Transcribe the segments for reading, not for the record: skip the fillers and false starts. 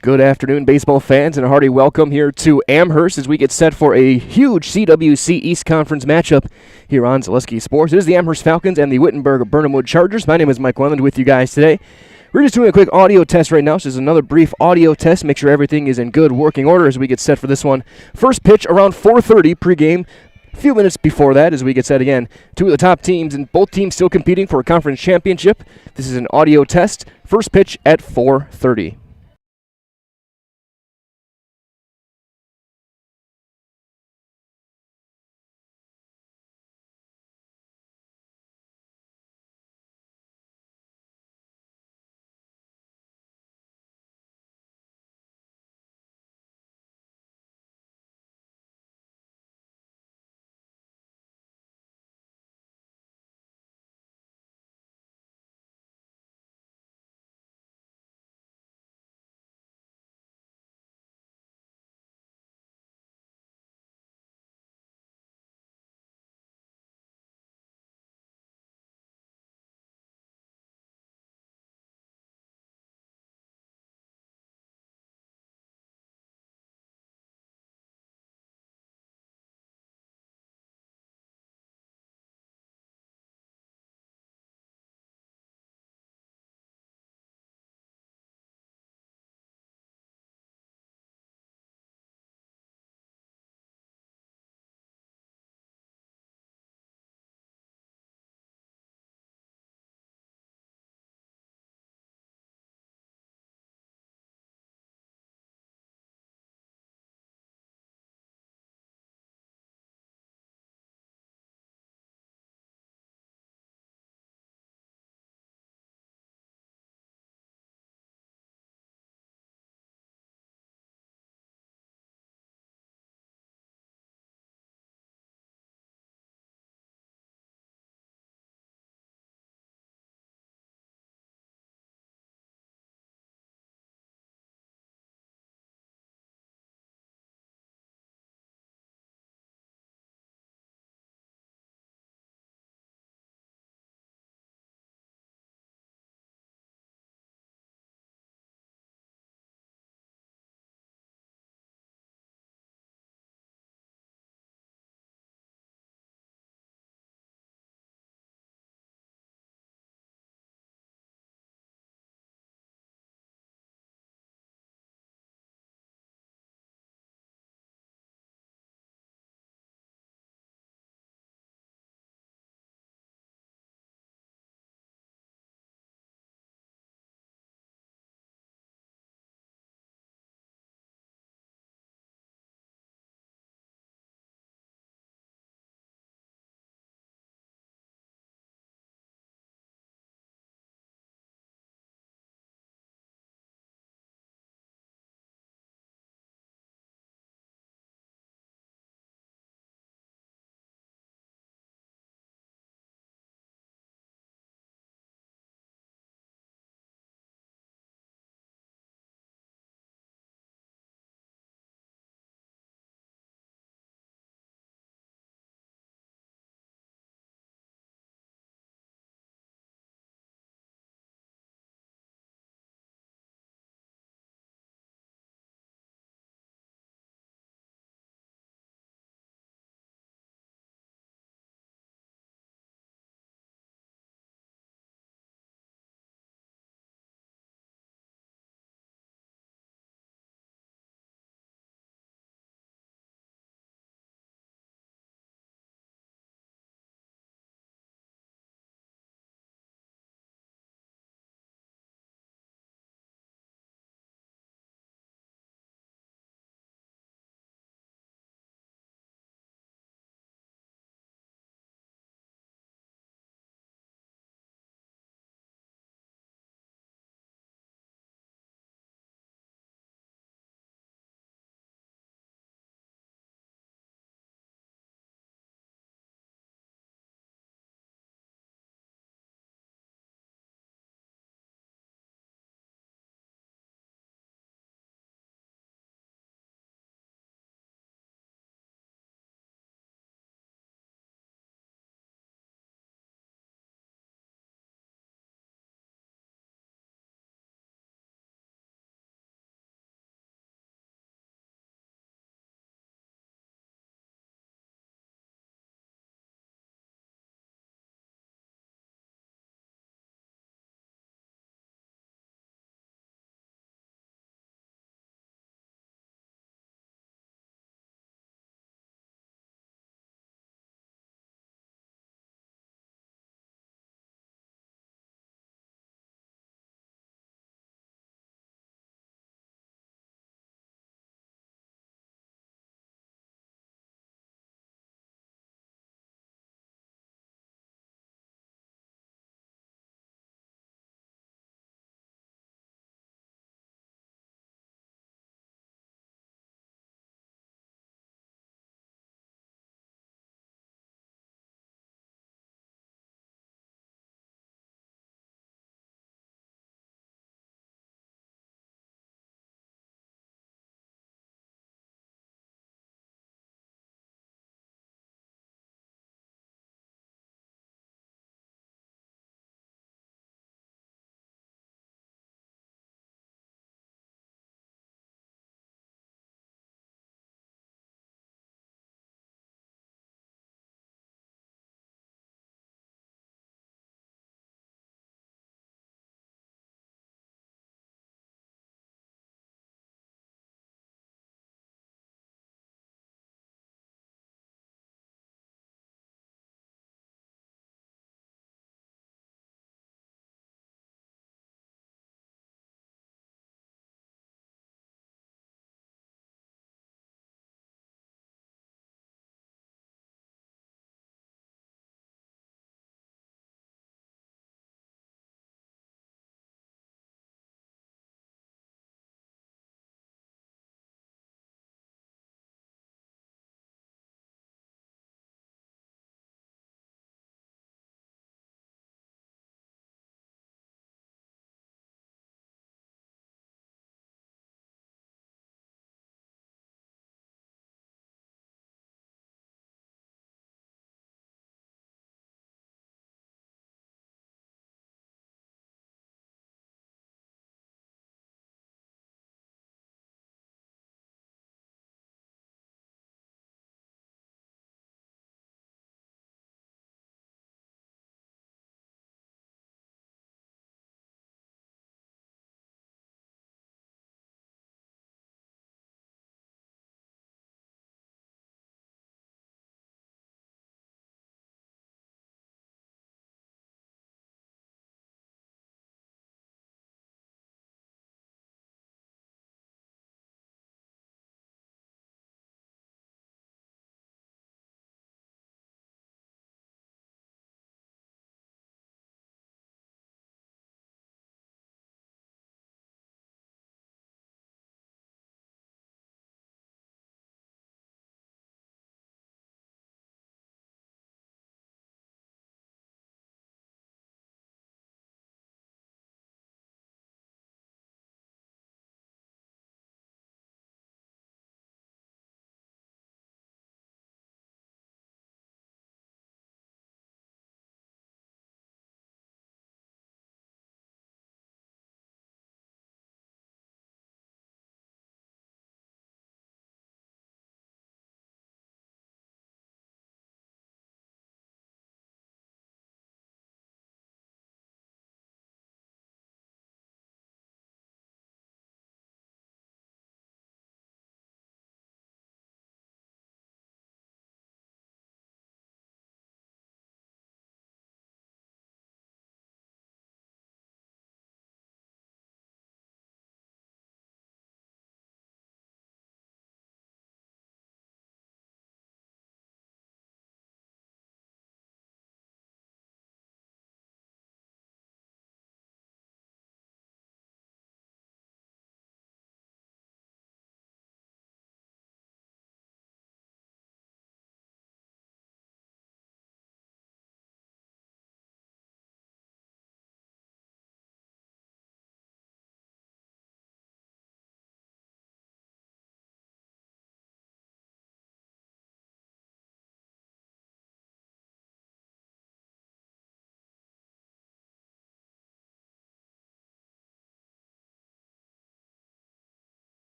Good afternoon, baseball fans, and a hearty welcome here to Amherst as we get set for a huge CWC East Conference matchup here on Zaleski Sports. It is the Amherst Falcons and the Wittenberg-Birnamwood Chargers. My name is Mike Welland with you guys today. We're just doing a quick audio test right now, so this is another brief audio test. Make sure everything is in good working order as we get set for this one. First pitch around 4:30 pregame. A few minutes before that as we get set again. Two of the top teams, and both teams still competing for a conference championship. This is an audio test. First pitch at 4:30.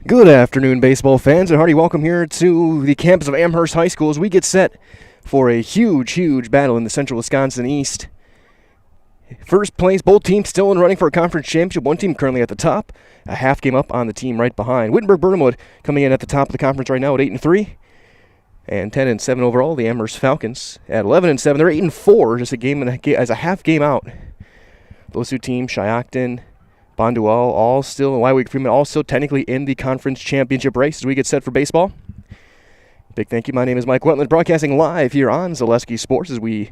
Good afternoon, baseball fans, and hearty welcome here to the campus of Amherst High School as we get set for a huge battle in the Central Wisconsin East. First place, both teams still in running for a conference championship. One team currently at the top, a half game up on the team right behind. Wittenberg-Birnamwood coming in at the top of the conference right now at 8-3, and 10-7 overall. The Amherst Falcons at 11-7. They're 8-4, just a game as a half game out. Those two teams, Shiocton, Bonduel, all still, and WIAA all still technically in the conference championship race as we get set for baseball. Big thank you. My name is Mike Wetland, broadcasting live here on Zaleski Sports as we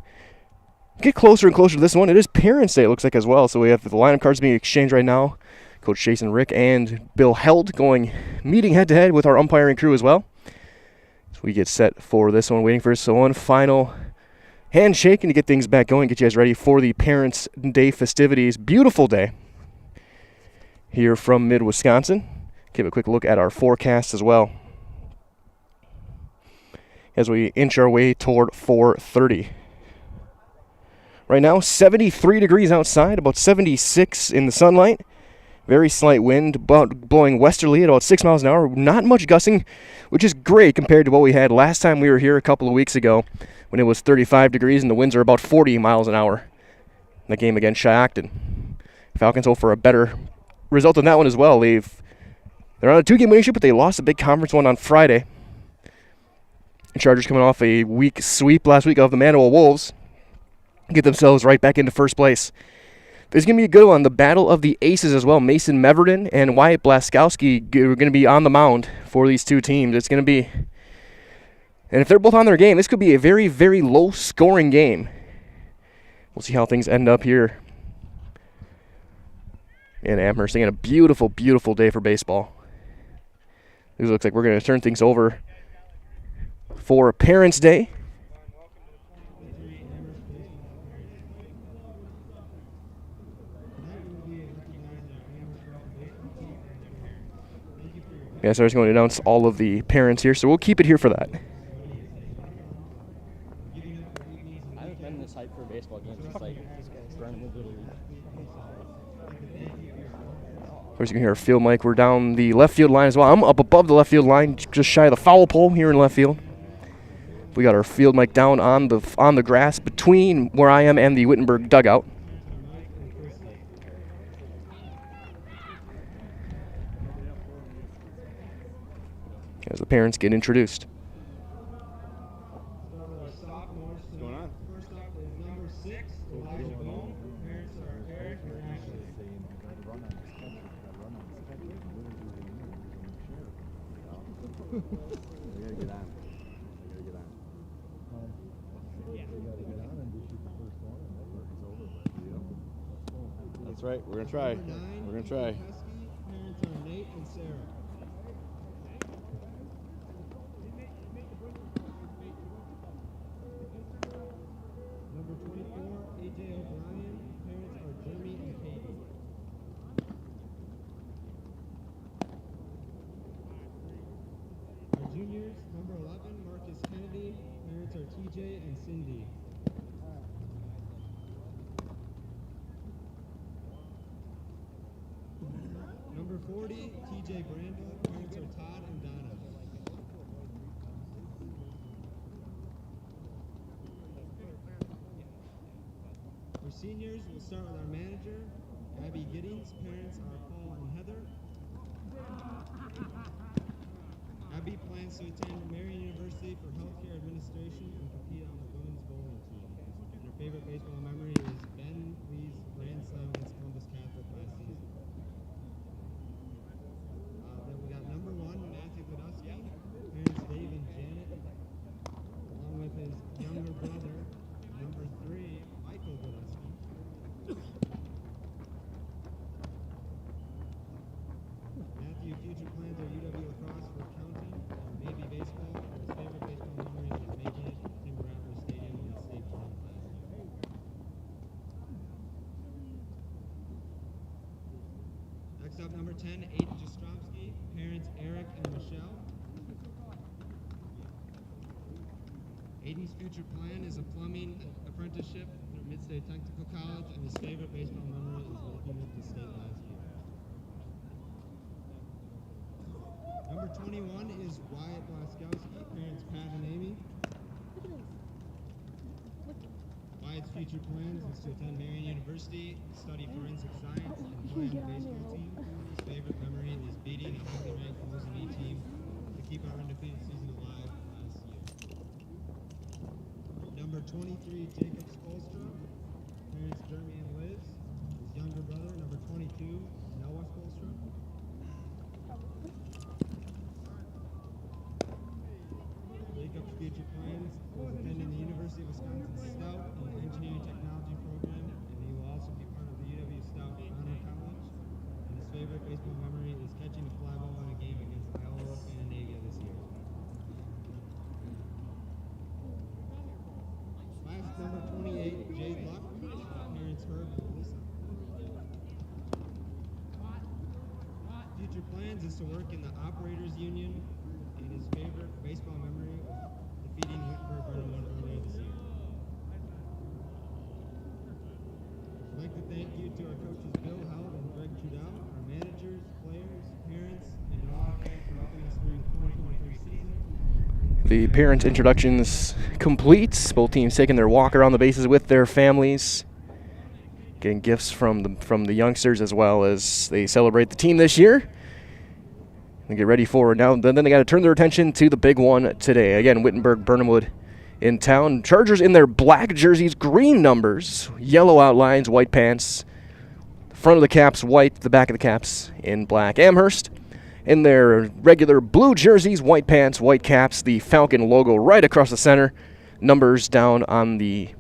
get closer and closer to this one. It is Parents' Day, it looks like, as well. So we have the lineup cards being exchanged right now. Coach Jason Rick and Bill Held meeting head-to-head with our umpiring crew as well. So we get set for this one, waiting for one final handshake and to get things back going, get you guys ready for the Parents' Day festivities. Beautiful day here from mid-Wisconsin. Give a quick look at our forecast as well as we inch our way toward 4:30. Right now, 73 degrees outside, about 76 in the sunlight. Very slight wind, blowing westerly at about 6 miles an hour. Not much gusting, which is great compared to what we had last time we were here a couple of weeks ago when it was 35 degrees and the winds are about 40 miles an hour. In the game against Shiocton. Falcons hope for a better result in that one as well. They're on a 2-game winning streak, but they lost a big conference one on Friday. The Chargers coming off a weak sweep last week of the Manual Wolves. Get themselves right back into first place. There's going to be a good one, the Battle of the Aces as well. Mason Meverden and Wyatt Blaskowski are going to be on the mound for these two teams. It's going to be, and if they're both on their game, this could be a very low-scoring game. We'll see how things end up here in Amherst. Again, a beautiful day for baseball. It looks like we're going to turn things over for Parents' Day. Yeah, so I was going to announce all of the parents here, so we'll keep it here for that. I've been this hype for a baseball game since Birnamwood Little League. Of course, you can hear our field mic. We're down the left field line as well. I'm up above the left field line, just shy of the foul pole here in left field. We got our field mic down on the grass between where I am and the Wittenberg dugout. As the parents get introduced. What's going on? First up is number 6, Elijah Bone. Parents are Eric and Ashley. We gotta get on. That's right. We're gonna try. We're gonna try. Parents are Nate and Sarah. Number 24, AJ O'Brien. Parents are Jeremy and Katie. Our juniors, number 11, Marcus Kennedy. Parents are TJ and Cindy. Number 40, TJ Brandel. Parents are Todd and Donna. For seniors, we'll start with our manager, Abby Giddings. Parents are Paul and Heather. Abby plans to attend Marion University for healthcare administration and compete on the women's bowling team. And her favorite baseball memory is Ben Lee's grand slam against Columbus Catholic last season. Then we got number 1, Matthew Podolsky. Parents Dave and Janet, along with his younger brother, number 3, Michael Podolsky. Matthew, future plans are UW lacrosse for counting and maybe baseball. His favorite baseball memory is making it to Tim Rattler Stadium in the state tournament last year. Next up, number 10, Aiden Jastrzomski. Parents Eric and Michelle. Aiden's future plan is a plumbing apprenticeship through Mid-State Technical College, and his favorite baseball memory is making it to state last year. Number 21 is Wyatt Blaskowski, parents Pat and Amy. Wyatt's future plans is to attend Marion University, study forensic science, and play on the baseball team. His favorite memory is beating a highly ranked Mosin E team to keep our undefeated season alive last year. Number 23, Jacob Spolstra, parents Jeremy and Liz. His younger brother, number 22, Noah Spolstra. Jacob's future plans is attending the University of Wisconsin Stout in the Engineering Technology program, and he will also be part of the UW Stout Honor College. And his favorite baseball memory is catching a fly ball in a game against Iowa Scandinavia this year. Last number 28, Jade Luck, parents Herb and Lisa. Future plans is to work in the Operators Union, and his favorite baseball memory was defeating Wittenberg-Birnamwood earlier this year. I'd like to thank you to our coaches Bill Held and Greg Trudell, our managers, players, parents, and all our fans for helping us during the 2023 season. The parent introductions complete. Both teams taking their walk around the bases with their families, getting gifts from the youngsters as well as they celebrate the team this year. And get ready for it now. Then they got to turn their attention to the big one today. Again, Wittenberg-Birnamwood in town. Chargers in their black jerseys, green numbers, yellow outlines, white pants. The front of the caps white, the back of the caps in black. Amherst in their regular blue jerseys, white pants, white caps, the Falcon logo right across the center. Numbers down on the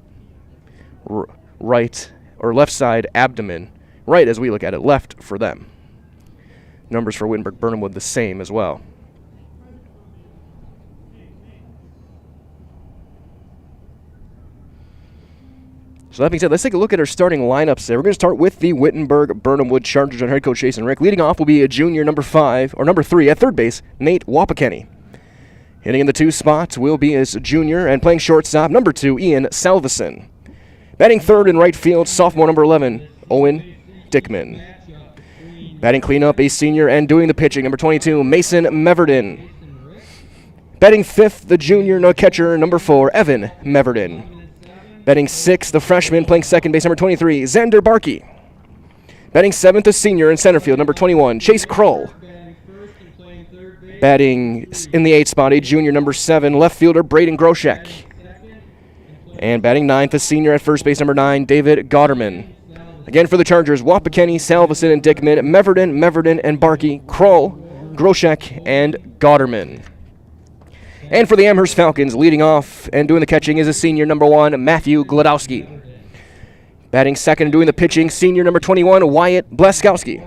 right or left side abdomen. Right as we look at it, left for them. Numbers for Wittenberg-Birnamwood the same as well. So that being said, let's take a look at our starting lineups there. We're going to start with the Wittenberg-Birnamwood Chargers and head coach Jason Rick. Leading off will be a junior number 3 at third base, Nate Wapakenny. Hitting in the 2 spot will be his junior and playing shortstop, number 2, Ian Salveson. Batting third in right field, sophomore number 11, Owen Dickman. Batting cleanup, a senior and doing the pitching, number 22, Mason Meverden. Batting fifth, the junior no catcher, number 4, Evan Meverden. Batting sixth, the freshman playing second base, number 23, Xander Barkey. Batting seventh, the senior in center field, number 21, Chase Kroll. Batting in the 8th spot, a junior, number 7, left fielder, Braden Groshek. And batting ninth, the senior at first base, number 9, David Gotterman. Again for the Chargers, Wapakenny, Salveson, and Dickman, Meverden, and Barkey, Kroll, Groshek, and Gotterman. And for the Amherst Falcons, leading off and doing the catching is a senior, number 1, Matthew Gladowski. Batting second and doing the pitching, senior, number 21, Wyatt Blaskowski.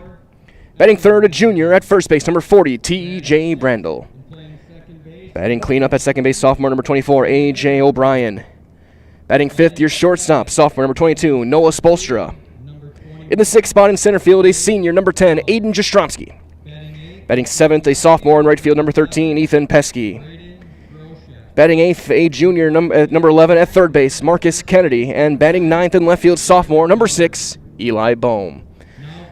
Batting third, a junior at first base, number 40, T.J. Brandel. Batting cleanup at second base, sophomore, number 24, A.J. O'Brien. Batting fifth, your shortstop, sophomore, number 22, Noah Spolstra. In the 6th spot in center field, a senior, number 10, Aiden Jastrzomski. Batting 7th, a sophomore in right field, number 13, Ethan Pesky. Batting 8th, a junior, number 11 at third base, Marcus Kennedy. And batting 9th in left field, sophomore, number 6, Eli Bohm.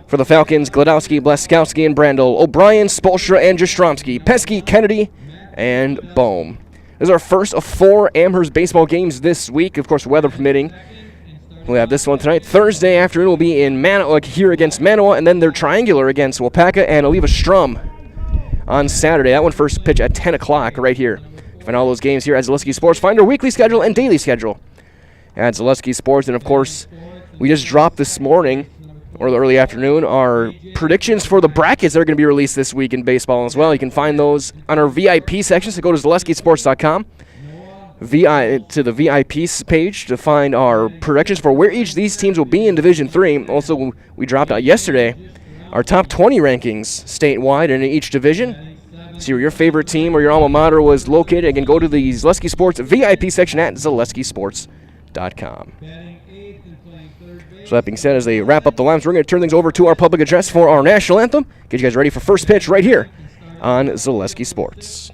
For the Falcons, Gladowski, Blaskowski, and Brandel, O'Brien, Spolstra, and Jastrzomski, Pesky, Kennedy, and Bohm. This is our first of 4 Amherst baseball games this week, of course, weather permitting. We'll have this one tonight. Thursday afternoon will be in Manawa here against Manawa, and then they're triangular against Wapaka and Oliva Strum on Saturday. That one first pitch at 10 o'clock right here. Find all those games here at Zaleski Sports. Find our weekly schedule and daily schedule at Zaleski Sports. And, of course, we just dropped this morning, or the early afternoon, our predictions for the brackets that are going to be released this week in baseball as well. You can find those on our VIP section, so go to ZaleskiSports.com. To the VIP page to find our predictions for where each of these teams will be in Division III. Also, we dropped out yesterday our top 20 rankings statewide in each division. See where your favorite team or your alma mater was located. Again, go to the Zaleski Sports VIP section at ZaleskiSports.com. So that being said, as they wrap up the lines, we're going to turn things over to our public address for our national anthem. Get you guys ready for first pitch right here on Zaleski Sports.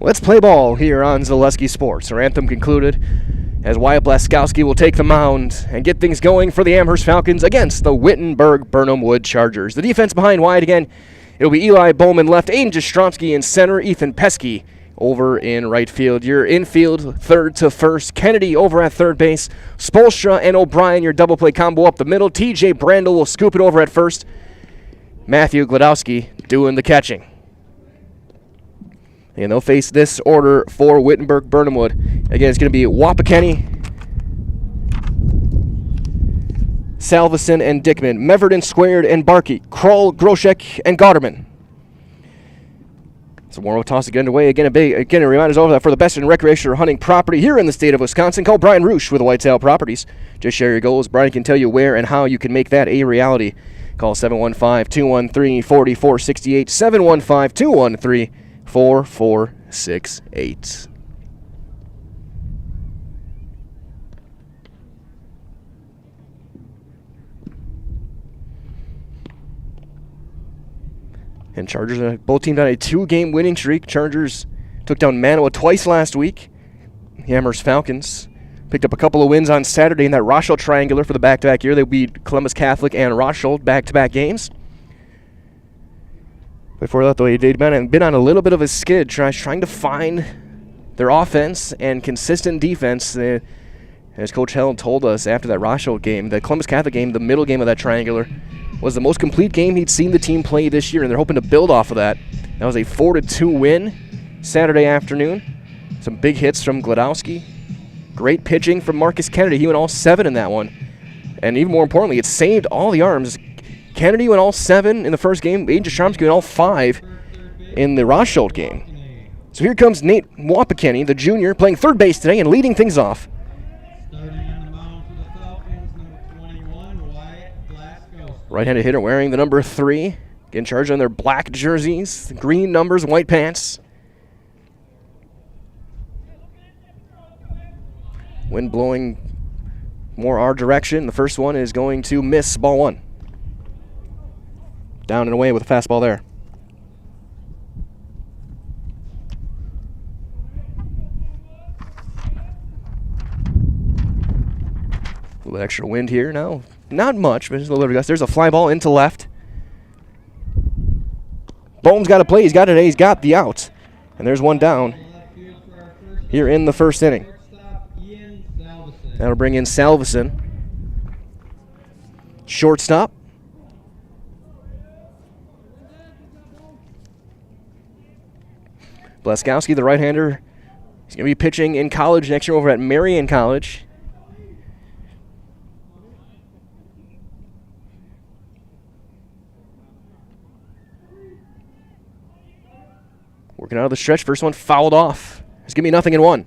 Let's play ball here on Zaleski Sports. Our anthem concluded as Wyatt Blaskowski will take the mound and get things going for the Amherst Falcons against the Wittenberg-Birnamwood Chargers. The defense behind Wyatt again, it'll be Eli Bowman left, Aiden Jastrzomski in center, Ethan Pesky over in right field. Your infield, third to first, Kennedy over at third base, Spolstra and O'Brien, your double play combo up the middle. TJ Brandel will scoop it over at first. Matthew Gladowski doing the catching. And they'll face this order for Wittenberg-Birnamwood. Again, it's going to be Wapakeni, Salveson and Dickman, Meverton, Squared and Barkey, Kroll, Groshek and Gotterman. So more will toss again away. Again, a reminder over that for the best in recreational hunting property here in the state of Wisconsin, call Brian Roosh with Whitetail Properties. Just share your goals. Brian can tell you where and how you can make that a reality. Call 715-213-4468, 715-213-4468. And Chargers, both teams on a 2-game winning streak. Chargers took down Manawa twice last week. The Amherst Falcons picked up a couple of wins on Saturday in that Rochelle Triangular for the back-to-back year. They beat Columbus Catholic and Rochelle back-to-back games. Before that, though, they'd been on a little bit of a skid, trying to find their offense and consistent defense. As Coach Held told us after that Rochelle game, the Columbus Catholic game, the middle game of that triangular, was the most complete game he'd seen the team play this year, and they're hoping to build off of that. That was a 4-2 win Saturday afternoon. Some big hits from Gladowski. Great pitching from Marcus Kennedy. He went all 7 in that one. And even more importantly, it saved all the arms. Kennedy went all 7 in the first game. Aiden Jastrzomski went all 5 in the Rochelle game. So here comes Nate Wapakeni, the junior, playing third base today and leading things off. Right-handed hitter wearing the number 3. Getting charged on their black jerseys, green numbers, white pants. Wind blowing more our direction. The first one is going to miss, ball 1. Down and away with a fastball there. A little extra wind here now. Not much, but just a little bit of gust. There's a fly ball into left. Bohm's got to play. He's got it. He's got the out. And there's one down here in the first inning. That'll bring in Salveson. Shortstop. Blaskowski, the right-hander, he's going to be pitching in college next year over at Marion College. Working out of the stretch. First one fouled off. It's going to be 0-1.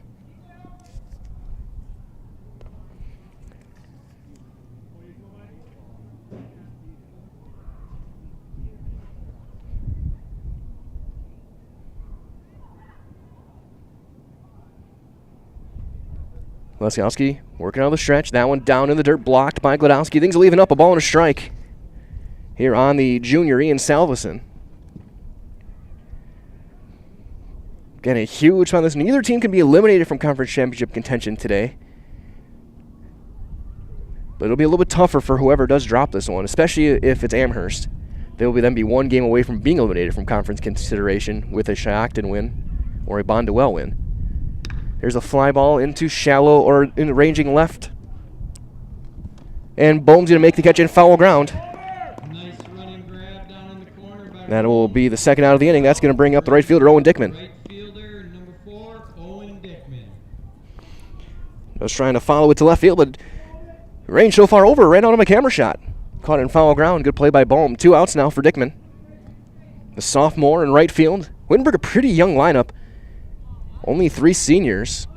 Blaskowski working out of the stretch. That one down in the dirt, blocked by Gladowski. Things are leaving up, a ball and a strike here on the junior Ian Salveson. Again, a huge on this. Neither team can be eliminated from conference championship contention today. But it'll be a little bit tougher for whoever does drop this one, especially if it's Amherst. They will then be 1 game away from being eliminated from conference consideration with a Shiocton win or a Bondwell win. There's a fly ball into shallow or in ranging left. And Bohm's going to make the catch in foul ground. Nice running grab down in the corner by That will be the second out of the inning. That's going to bring up the right fielder, Owen Dickman. right fielder, number 4, Owen Dickman. Was trying to follow it to left field, but range so far over, ran out of a camera shot. Caught it in foul ground. Good play by Bohm. 2 outs now for Dickman. The sophomore in right field. Wittenberg, a pretty young lineup. Only 3 seniors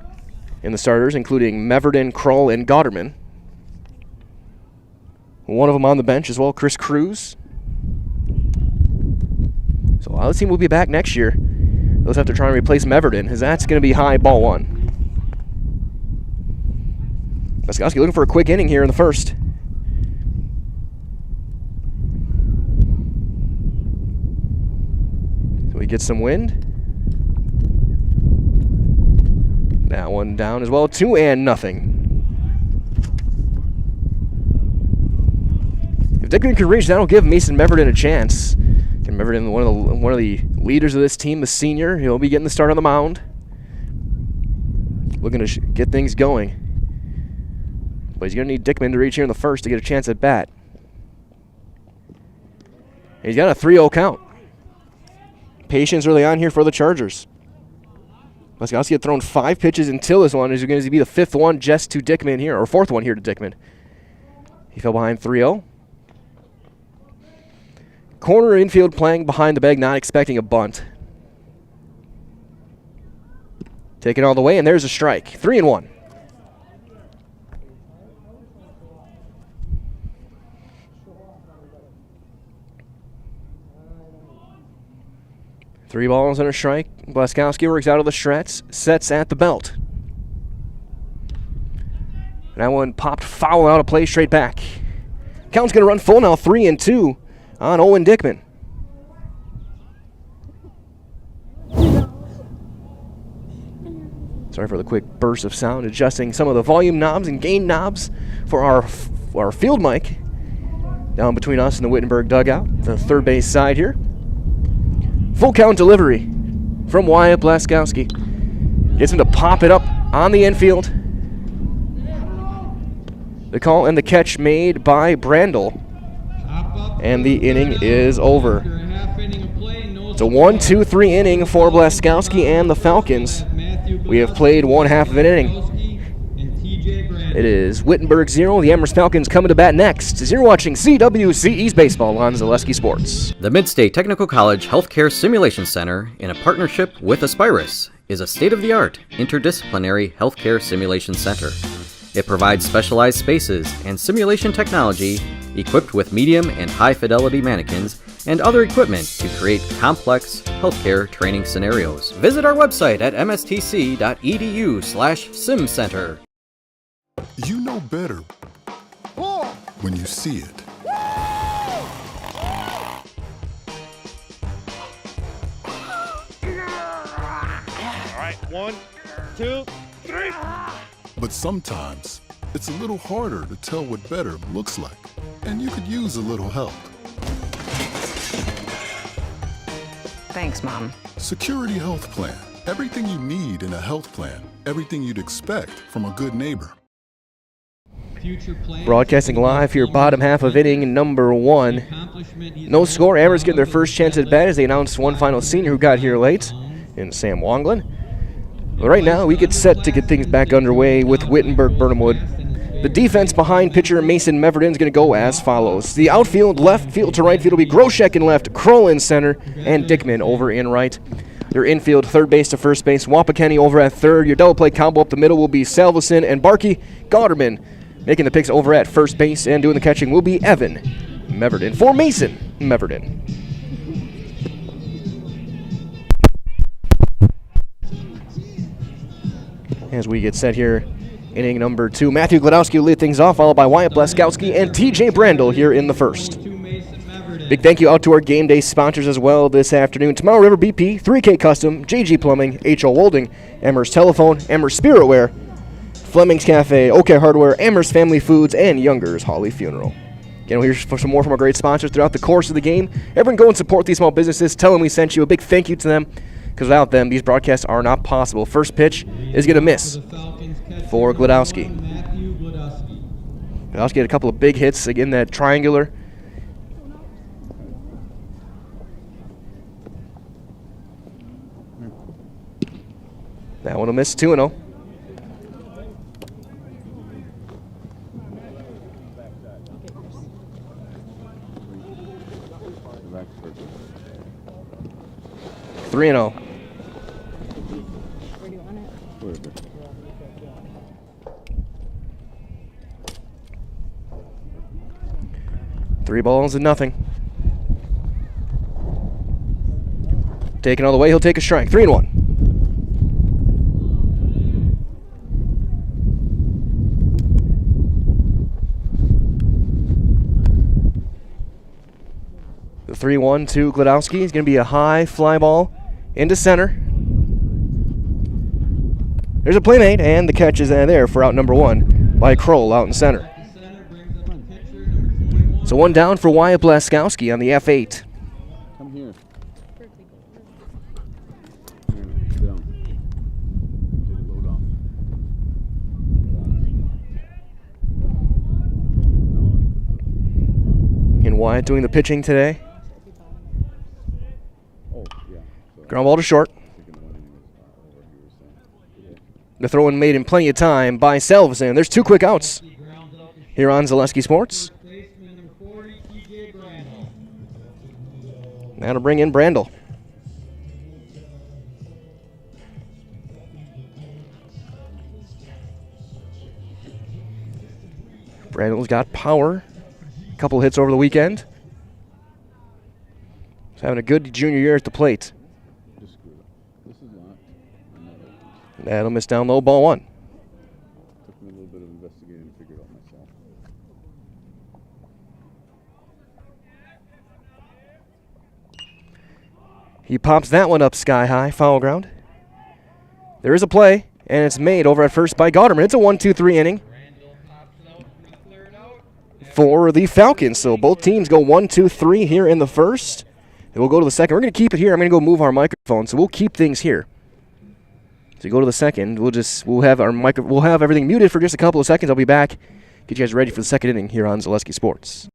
in the starters, including Meverton, Kroll, and Gotterman. One of them on the bench as well, Chris Cruz. So this team will be back next year. They'll have to try and replace Meverton, as that's going to be high, ball 1. Blaskowski looking for a quick inning here in the first. So he gets some wind. That one down as well, 2-0. If Dickman can reach, that'll give Mason Meverton a chance. And Meverton, one of the leaders of this team, the senior, he'll be getting the start on the mound. Looking to get things going. But he's going to need Dickman to reach here in the first to get a chance at bat. He's got a 3-0 count. Patience early on here for the Chargers. Blaskowski had thrown 5 pitches until this one. Is going to be the 5th one just to Dickman here, or 4th one here to Dickman. He fell behind 3-0. Corner infield playing behind the bag, not expecting a bunt. Taking all the way, and there's a strike. 3-1. Three balls and a strike. Blaskowski works out of the stretch, sets at the belt. That one popped foul out of play straight back. Count's going to run full now, 3-2 on Owen Dickman. Sorry for the quick burst of sound, adjusting some of the volume knobs and gain knobs for our field mic down between us and the Wittenberg dugout, the third base side here. Full count delivery from Wyatt Blaskowski. Gets him to pop it up on the infield. The call and the catch made by Brandel. And the inning is over. It's a 1-2-3 inning for Blaskowski and the Falcons. We have played one half of an inning. It is Wittenberg 0. The Amherst Falcons coming to bat next as you're watching CWC East Baseball on Zaleski Sports. The Midstate Technical College Healthcare Simulation Center, in a partnership with Aspirus, is a state-of-the-art interdisciplinary healthcare simulation center. It provides specialized spaces and simulation technology equipped with medium and high-fidelity mannequins and other equipment to create complex healthcare training scenarios. Visit our website at mstc.edu/simcenter. You know better when you see it. All right, 1, 2, 3. But sometimes it's a little harder to tell what better looks like, and you could use a little help. Thanks, Mom. Security Health Plan. Everything you need in a health plan. Everything you'd expect from a good neighbor. Broadcasting live here, bottom half of inning number 1. No score. Amherst getting their first chance at bat as they announced one final senior who got here late in Sam Wonglin. But right now, we get set to get things back underway with Wittenberg-Birnamwood. The defense behind pitcher Mason Meverton is going to go as follows. The outfield, left field to right field will be Groshek in left, Kroll in center, and Dickman over in right. Your infield, third base to first base, Wapakenny over at third. Your double play combo up the middle will be Salveson and Barkey. Gauderman making the picks over at first base, and doing the catching will be Evan Meverton for Mason Meverton. As we get set here, inning number 2, Matthew Gladowski will lead things off, followed by Wyatt Blaskowski and TJ Brandel here in the first. Big thank you out to our game day sponsors as well this afternoon. Tomorrow River BP, 3K Custom, JG Plumbing, H.O. Wolding, Amherst Telephone, Amherst Spiritware, Fleming's Cafe, OK Hardware, Amherst Family Foods, and Younger's Holly Funeral. Again, we'll hear some more from our great sponsors throughout the course of the game. Everyone go and support these small businesses. Tell them we sent you. A big thank you to them, because without them, these broadcasts are not possible. First pitch is going to miss for Gladowski. Gladowski had a couple of big hits, again, that triangular. That one will miss, 2-0. Three and 0. Three balls and nothing. Taking all the way, he'll take a strike. 3-1. The 3-1 to Gladowski is going to be a high fly ball into center. There's a play made, and the catch is there for out number 1 by Kroll out in center. So 1 down for Wyatt Blaskowski on the F8. Come here. Sit down. Take a load off. And Wyatt doing the pitching today. Oh, yeah. Ground ball to short. The throw-in made in plenty of time by Selvison. There's 2 quick outs here on Zaleski Sports. Now to bring in Brandel. Brandel's got power. A couple hits over the weekend. He's having a good junior year at the plate. That'll miss down low, ball 1. Took me a little bit of investigating to figure it out myself. He pops that one up sky high, foul ground. There is a play, and it's made over at first by Gauderman. It's a 1-2-3 inning for the Falcons. So both teams go 1-2-3 here in the first. And we'll go to the second. We're going to keep it here. I'm going to go move our microphone, so we'll keep things here. So you go to the second. We'll have everything muted for just a couple of seconds. I'll be back. Get you guys ready for the second inning here on Zaleski Sports.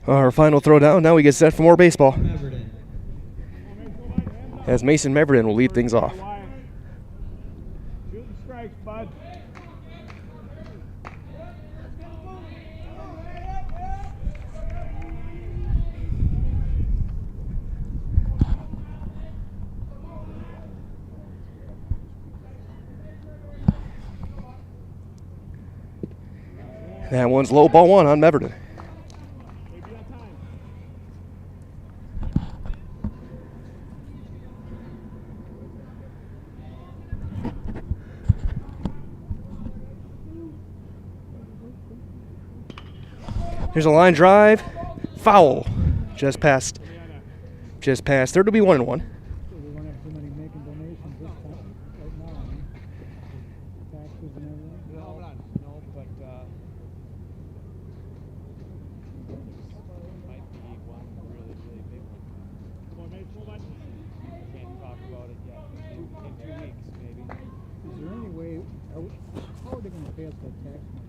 Our final throw down. Now we get set for more baseball. As Mason Meverden will lead things off. Shooting strikes, bud. That one's low, ball 1 on Meverden. Here's a line drive, foul, just past. Third will be 1-1. We won't have too many making donations this time, right now. Taxes and everything. No, but might be one really, really big one. Come on, Nate, move on. Can't talk about it yet. In 2 weeks, maybe. Is there any way, how are they going to pay us that tax money?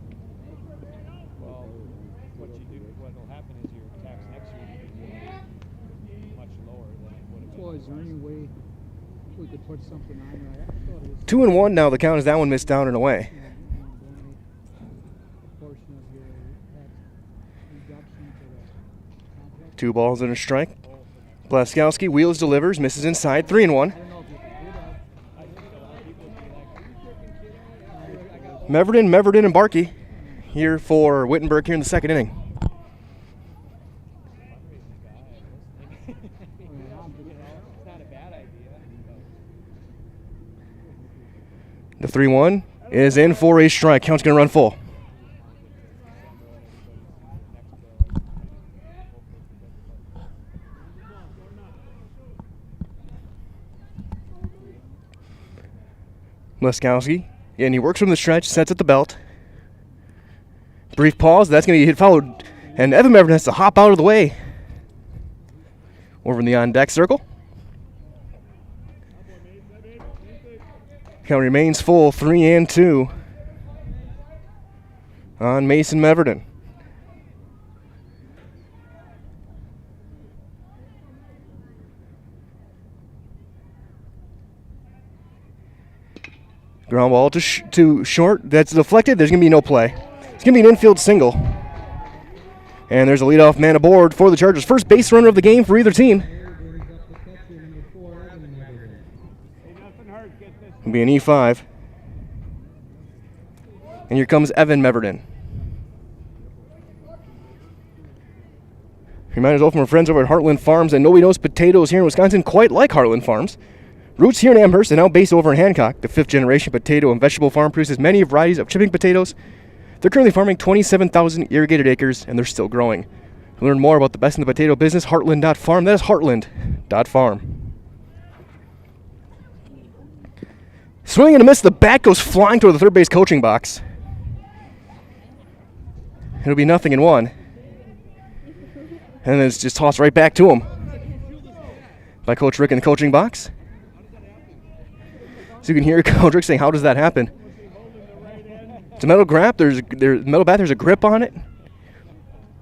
Well, what will happen is your tax next year will be much lower than it would have been. Well, is there any way we could put something on there? I thought it was 2-1 now. The count is that one missed down and away. donate a portion of your tax reduction to the contract. 2 balls and a strike. Blaskowski wheels, delivers, misses inside. 3-1. I don't know if you could do that. I think a lot of people would be like, Meverden, and Barkey here for Wittenberg here in the second inning. it's not a bad idea. The 3-1 is in for a strike. Count's going to run full. Leskowski. And he works from the stretch, sets at the belt. Brief pause. That's going to be hit followed. And Evan Meverton has to hop out of the way. Over in the on-deck circle. Count remains full, 3-2 on Mason Meverton. Ground ball to short. That's deflected. There's going to be no play. It's going to be an infield single. And there's a leadoff man aboard for the Chargers. First base runner of the game for either team. It'll be an E5. And here comes Evan Meverton. Remind us all from our friends over at Heartland Farms, and nobody knows potatoes here in Wisconsin quite like Heartland Farms. Roots here in Amherst and now based over in Hancock. The 5th generation potato and vegetable farm produces many varieties of chipping potatoes. They're currently farming 27,000 irrigated acres, and they're still growing. To learn more about the best in the potato business, heartland.farm. That is heartland.farm. Swing and a miss. The bat goes flying toward the third base coaching box. It'll be 0-1. And then it's just tossed right back to him by Coach Rick in the coaching box. So you can hear Coach Rick saying, "How does that happen?" It's a metal grip. Metal bat. There's a grip on it.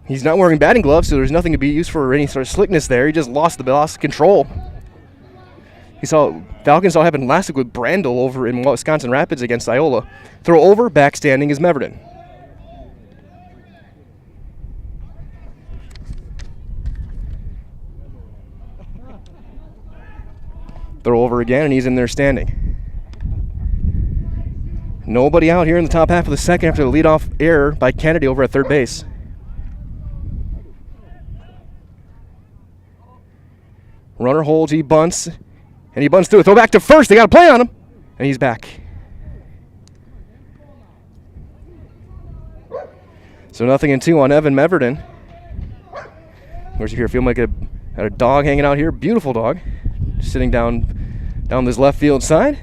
He's not wearing batting gloves, so there's nothing to be used for any sort of slickness there. He just lost control. Falcons saw happen last week with Brandel over in Wisconsin Rapids against Iola. Throw over, backstanding is Meverton. Throw over again, and he's in there standing. Nobody out here in the top half of the second after the leadoff error by Kennedy over at third base. Runner holds, he bunts, and he bunts through. Throw back to first. They got a play on him, and he's back. So 0-2 on Evan Meverton. Of course, if you're feeling like a dog hanging out here, beautiful dog, sitting down this left field side.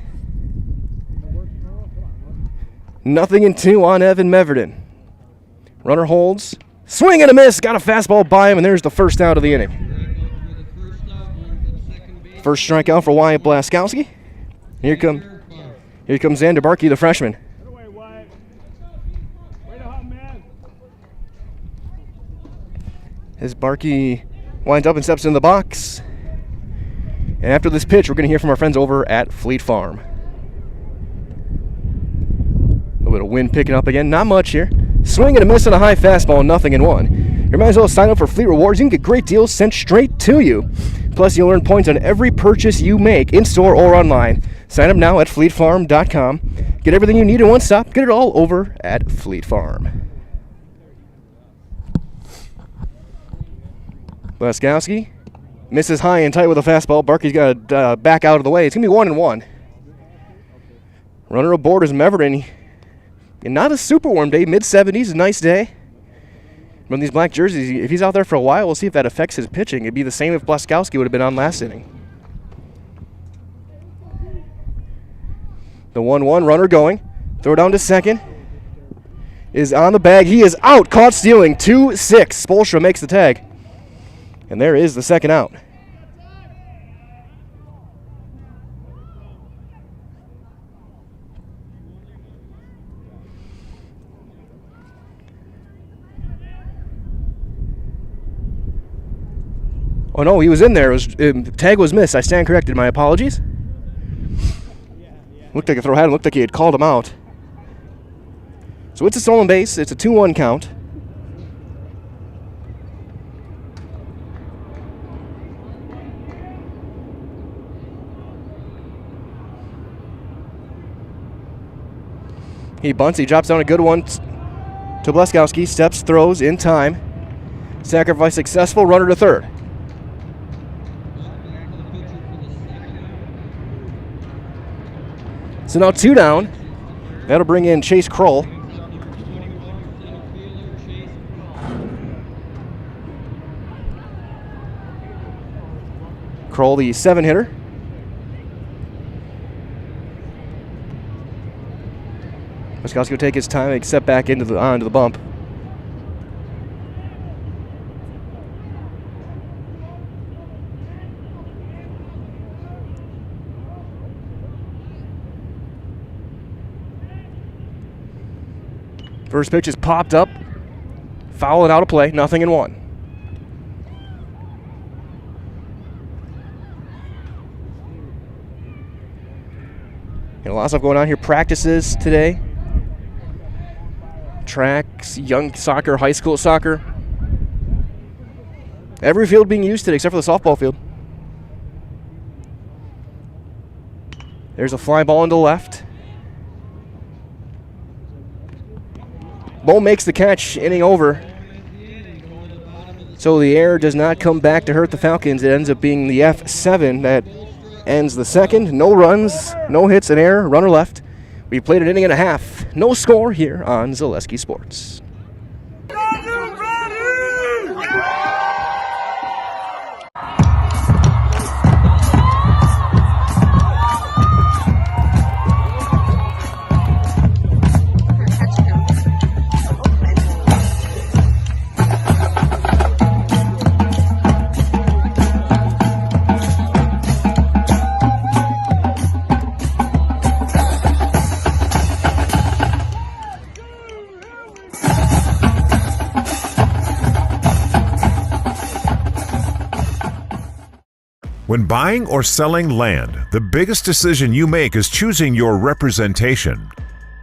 0-2 on Evan Meverton. Runner holds. Swing and a miss. Got a fastball by him, and there's the first out of the inning. First strikeout for Wyatt Blaskowski. Here comes Xander Barkey, the freshman. As Barkey winds up and steps in the box. And after this pitch, we're going to hear from our friends over at Fleet Farm. A little bit of wind picking up again. Not much here. Swing and a miss on a high fastball, 0-1. You might as well sign up for Fleet Rewards. You can get great deals sent straight to you. Plus, you'll earn points on every purchase you make, in-store or online. Sign up now at fleetfarm.com. Get everything you need in one stop. Get it all over at Fleet Farm. Blaskowski misses high and tight with a fastball. Barkey's got to back out of the way. It's going to be 1-1. Runner aboard is Meverton. And not a super warm day, mid-70s, a nice day. Run these black jerseys, if he's out there for a while, we'll see if that affects his pitching. It'd be the same if Blaskowski would have been on last inning. The 1-1 runner going. Throw down to second. Is on the bag. He is out. Caught stealing. 2-6. Spolstra makes the tag. And there is the second out. Oh, no, he was in there. Tag was missed. I stand corrected. My apologies. Looked like a throw had him. Looked like he had called him out. So it's a stolen base. It's a 2-1 count. He bunts. He drops down a good one to Blaskowski. Steps, throws in time. Sacrifice successful. Runner to third. So now 2 down. That'll bring in Chase Kroll. Kroll, the 7-hitter. Laskowski will take his time and step back onto the bump. First pitch is popped up. Foul it out of play. 0-1. A lot of stuff going on here. Practices today. Tracks, young soccer, high school soccer. Every field being used today except for the softball field. There's a fly ball into the left. Bo makes the catch, inning over. So the error does not come back to hurt the Falcons. It ends up being the F7 that ends the second. No runs, no hits, an error, runner left. We played an inning and a half. No score here on Zaleski Sports. When buying or selling land, the biggest decision you make is choosing your representation.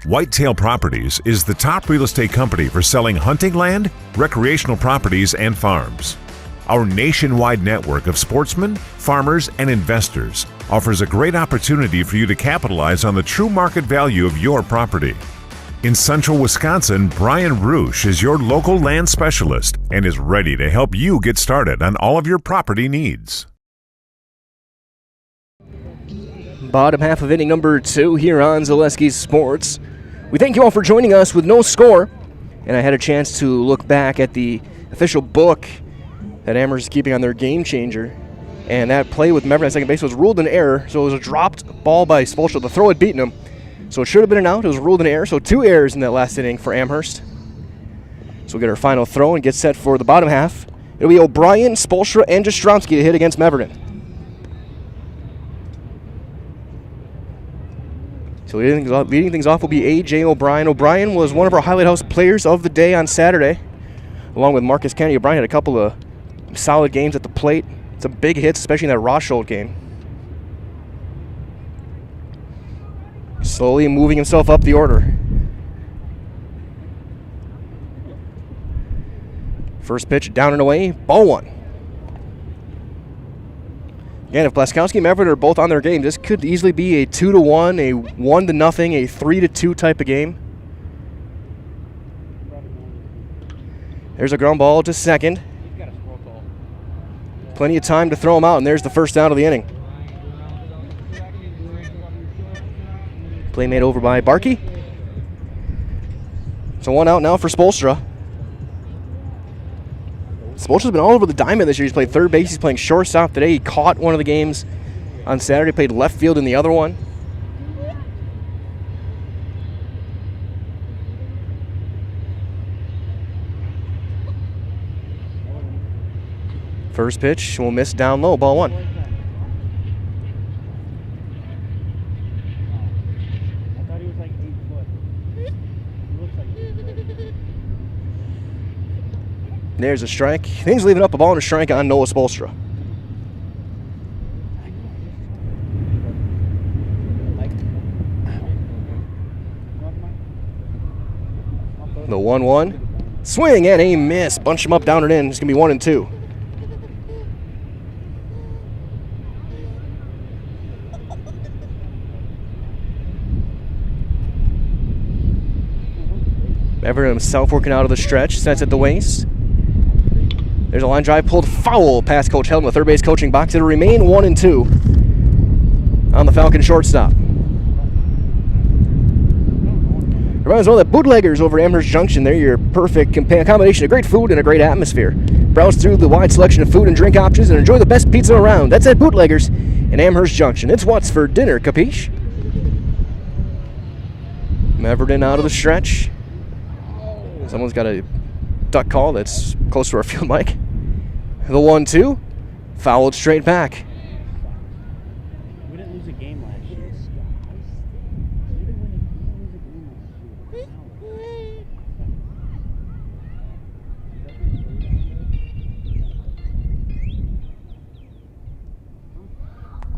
Whitetail Properties is the top real estate company for selling hunting land, recreational properties, and farms. Our nationwide network of sportsmen, farmers, and investors offers a great opportunity for you to capitalize on the true market value of your property. In central Wisconsin, Brian Roosh is your local land specialist and is ready to help you get started on all of your property needs. Bottom half of inning number 2 here on Zaleski Sports. We thank you all for joining us with no score. And I had a chance to look back at the official book that Amherst is keeping on their game changer. And that play with Mevrin at second base was ruled an error. So it was a dropped ball by Spolstra. The throw had beaten him. So it should have been an out. It was ruled an error. So 2 errors in that last inning for Amherst. So we'll get our final throw and get set for the bottom half. It'll be O'Brien, Spolstra, and Jastrzomski to hit against Mevrin. So leading things off will be A.J. O'Brien. O'Brien was one of our Highlight House players of the day on Saturday, along with Marcus Kennedy. O'Brien had a couple of solid games at the plate. Some big hits, especially in that Rosholt game. Slowly moving himself up the order. First pitch down and away, ball 1. Again, if Blaskowski and Mevrin are both on their game, this could easily be a 2-1, a 1-0, a 3-2 type of game. There's a ground ball to second. Plenty of time to throw him out, and there's the first down of the inning. Play made over by Barkey. So 1 out now for Spolstra. Spolstra's been all over the diamond this year. He's played third base. He's playing shortstop today. He caught one of the games on Saturday, played left field in the other one. First pitch will miss down low, ball 1. There's a strike. Things leaving up a ball and a strike on Noah Spolstra. The 1-1. Swing and a miss. Bunch him up, down and in. It's going to be 1-2. Everett himself working out of the stretch. Sets at the waist. There's a line drive pulled foul past Coach Held in the third base coaching box. It'll remain 1-2 on the Falcon shortstop. Reminds me that Bootleggers over at Amherst Junction. They're your perfect combination of great food and a great atmosphere. Browse through the wide selection of food and drink options and enjoy the best pizza around. That's at Bootleggers in Amherst Junction. It's what's for dinner, capiche? Meverton out of the stretch. Someone's got a duck call that's close to our field mic. The 1-2. Fouled straight back. We didn't lose a game last year.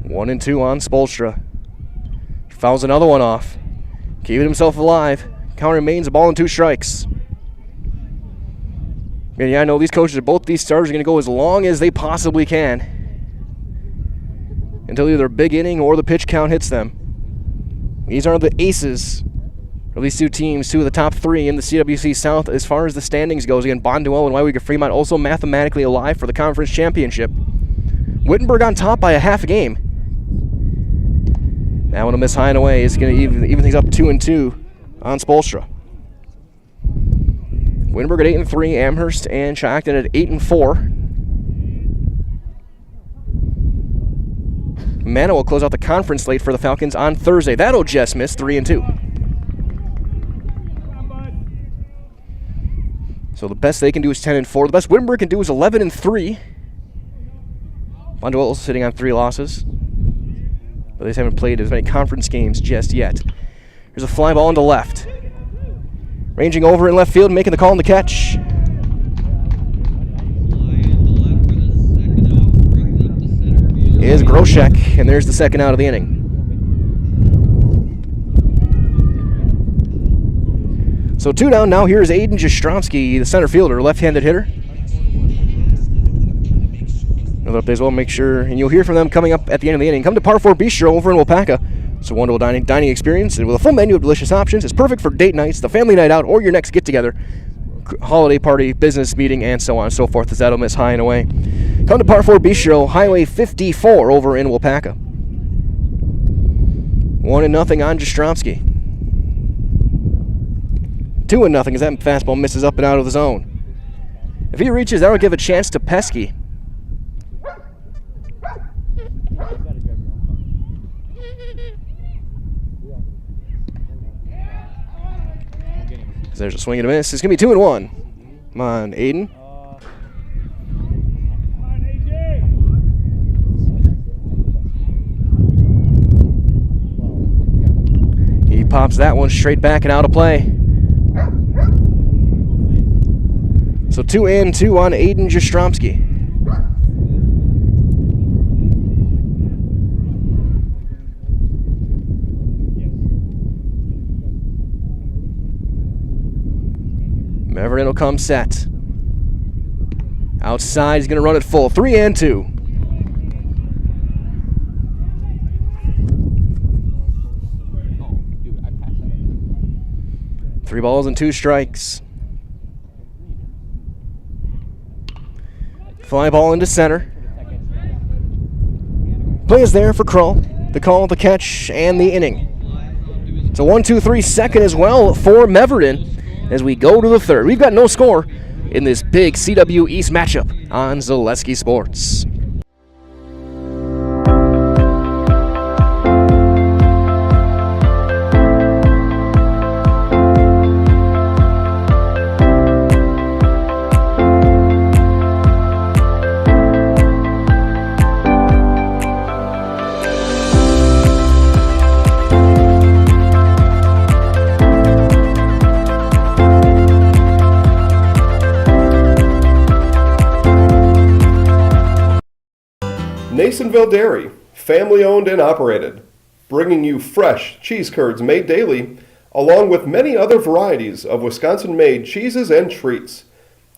One and two on Spolstra. Fouls another one off. Keeping himself alive. Count remains a ball and 2 strikes. And yeah, I know these coaches, both these starters are going to go as long as they possibly can until either a big inning or the pitch count hits them. These are the aces of these two teams, 2 of the top 3 in the CWC South as far as the standings goes. Again, Bonduel and Wyega Fremont also mathematically alive for the conference championship. Wittenberg on top by a half a game. That one will miss high and away. It's going to even things up 2-2 on Spolstra. Wittenberg at 8-3, Amherst and Shockton at 8-4. Mana will close out the conference slate for the Falcons on Thursday. That'll just miss 3-2. So the best they can do is 10-4. The best Wittenberg can do is 11-3. Bonduel's sitting on 3 losses, but they just haven't played as many conference games just yet. There's a fly ball into left. Ranging over in left field, making the call on the catch. Is Groshek, and there's the second out of the inning. So 2 down now. Here's Aiden Jastrzomski, the center fielder, left-handed hitter. Another update as well, make sure, and you'll hear from them coming up at the end of the inning. Come to Par 4 Bistro over in Wapaka. It's a wonderful dining experience with a full menu of delicious options. It's perfect for date nights, the family night out, or your next get-together, holiday party, business meeting, and so on and so forth, as that'll miss high and away. Come to Par 4 Bistro, Highway 54 over in Wapaka. 1-0 on Jastrzomski. 2-0 as that fastball misses up and out of the zone. If he reaches, that'll give a chance to Pesky. There's a swing and a miss. It's going to be 2-1. Come on, Aiden. He pops that one straight back and out of play. So 2-2 on Aiden Jastrzomski. Meverton will come set. Outside, he's going to run it full. 3-2. Three balls and 2 strikes. Fly ball into center. Play is there for Krull. The call, the catch, and the inning. It's a 1-2-3 second as well for Meverton as we go to the third. We've got no score in this big CW East matchup on Zaleski Sports. Nasonville Dairy, family owned and operated, bringing you fresh cheese curds made daily, along with many other varieties of Wisconsin-made cheeses and treats.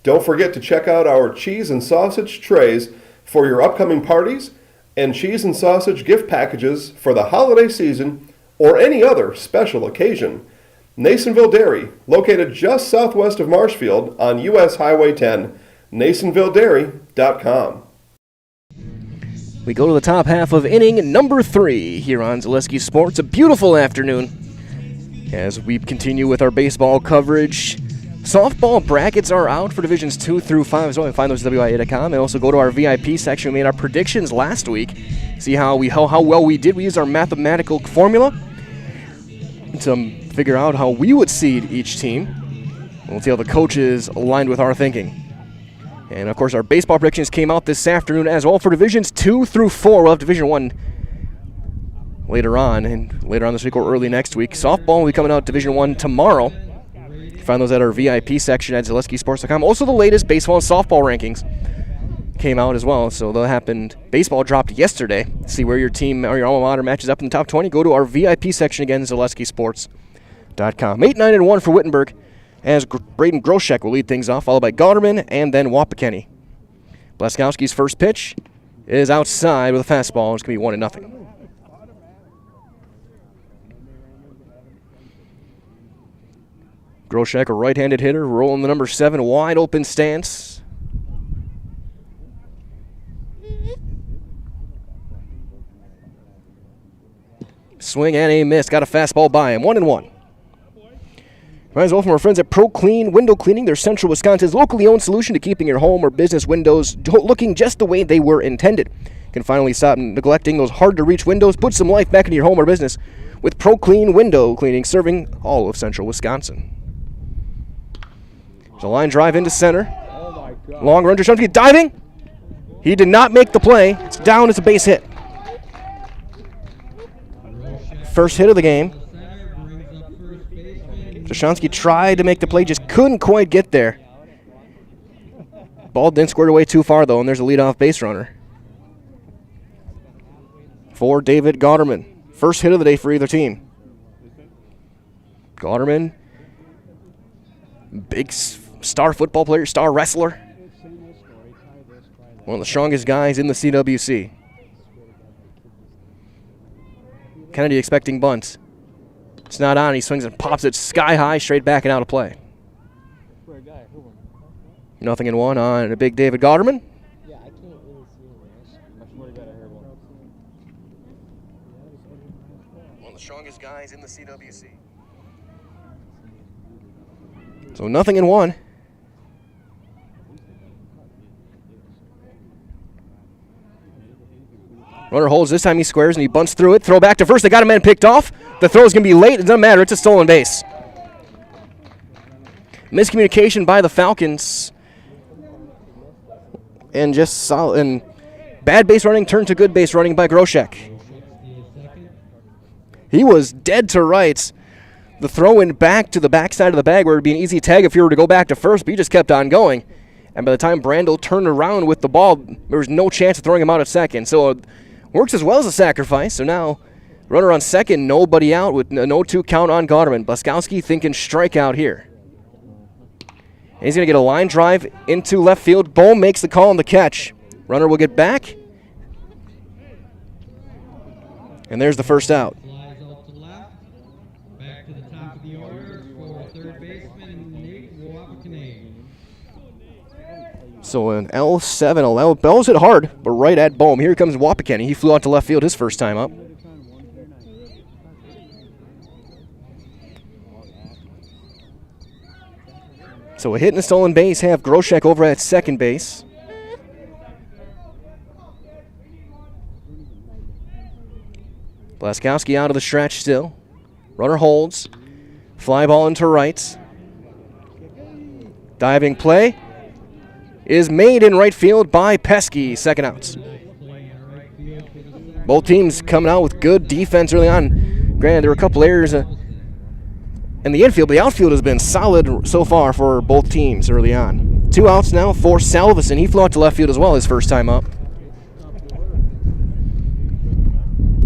Don't forget to check out our cheese and sausage trays for your upcoming parties and cheese and sausage gift packages for the holiday season or any other special occasion. Nasonville Dairy, located just southwest of Marshfield on U.S. Highway 10, NasonvilleDairy.com. We go to the top half of inning number 3 here on Zaleski Sports. A beautiful afternoon as we continue with our baseball coverage. Softball brackets are out for divisions 2 through 5 as well. You can find those at WIAA.com, and also go to our VIP section. We made our predictions last week. See how well we did. We used our mathematical formula to figure out how we would seed each team. We'll see how the coaches aligned with our thinking. And, of course, our baseball predictions came out this afternoon as well for Divisions 2 through 4. We'll have Division 1 later on, and later on this week or early next week. Softball will be coming out Division 1 tomorrow. You can find those at our VIP section at ZaleskiSports.com. Also, the latest baseball and softball rankings came out as well, so that happened. Baseball dropped yesterday. See where your team or your alma mater matches up in the top 20. Go to our VIP section again, ZaleskiSports.com. 8-9-1 for Wittenberg, as Braden Groshek will lead things off, followed by Gauderman and then Wapakeni. Blaskowski's first pitch is outside with a fastball. It's going to be 1-0. Groshek, a right-handed hitter, rolling the number 7 wide open stance. Swing and a miss. Got a fastball by him. 1-1. Might as well from our friends at Pro Clean Window Cleaning. They're Central Wisconsin's locally owned solution to keeping your home or business windows looking just the way they were intended. You can finally stop neglecting those hard-to-reach windows. Put some life back into your home or business with Pro Clean Window Cleaning, serving all of Central Wisconsin. There's a line drive into center. Long run to Shumsky, diving. He did not make the play. It's down. It's a base hit. First hit of the game. Jashansky tried to make the play, just couldn't quite get there. Ball didn't square away too far, though, and there's a leadoff base runner for David Gauderman. First hit of the day for either team. Gauderman, big star football player, star wrestler. One of the strongest guys in the CWC. Kennedy expecting bunt. It's not on. He swings and pops it sky high, straight back and out of play. 0-1 on a big David Gauderman. One of the strongest guys in the CWC. So 0-1. Runner holds. This time he squares and he bunts through it. Throw back to first. They got a man picked off. The throw is going to be late. It doesn't matter. It's a stolen base. Miscommunication by the Falcons. And just solid. And bad base running turned to good base running by Groshek. He was dead to rights. The throw went back to the backside of the bag where it would be an easy tag if you were to go back to first, but he just kept on going. And by the time Brandel turned around with the ball, there was no chance of throwing him out at second. So it works as well as a sacrifice. So now, runner on second, nobody out with a 0-2 count on Gauderman. Blaskowski thinking strikeout here. And he's going to get a line drive into left field. Bohm makes the call on the catch. Runner will get back. And there's the first out. So an L7, Bell's hit hard, but right at Bohm. Here comes Wapakeni. He flew out to left field his first time up. So a hit and a stolen base have Groshek over at second base. Blaskowski out of the stretch still. Runner holds. Fly ball into right. Diving play is made in right field by Pesky. Second outs. Both teams coming out with good defense early on. Granted, there were a couple errors in the infield, but the outfield has been solid so far for both teams early on. 2 outs now for Salveson. He flew out to left field as well his first time up.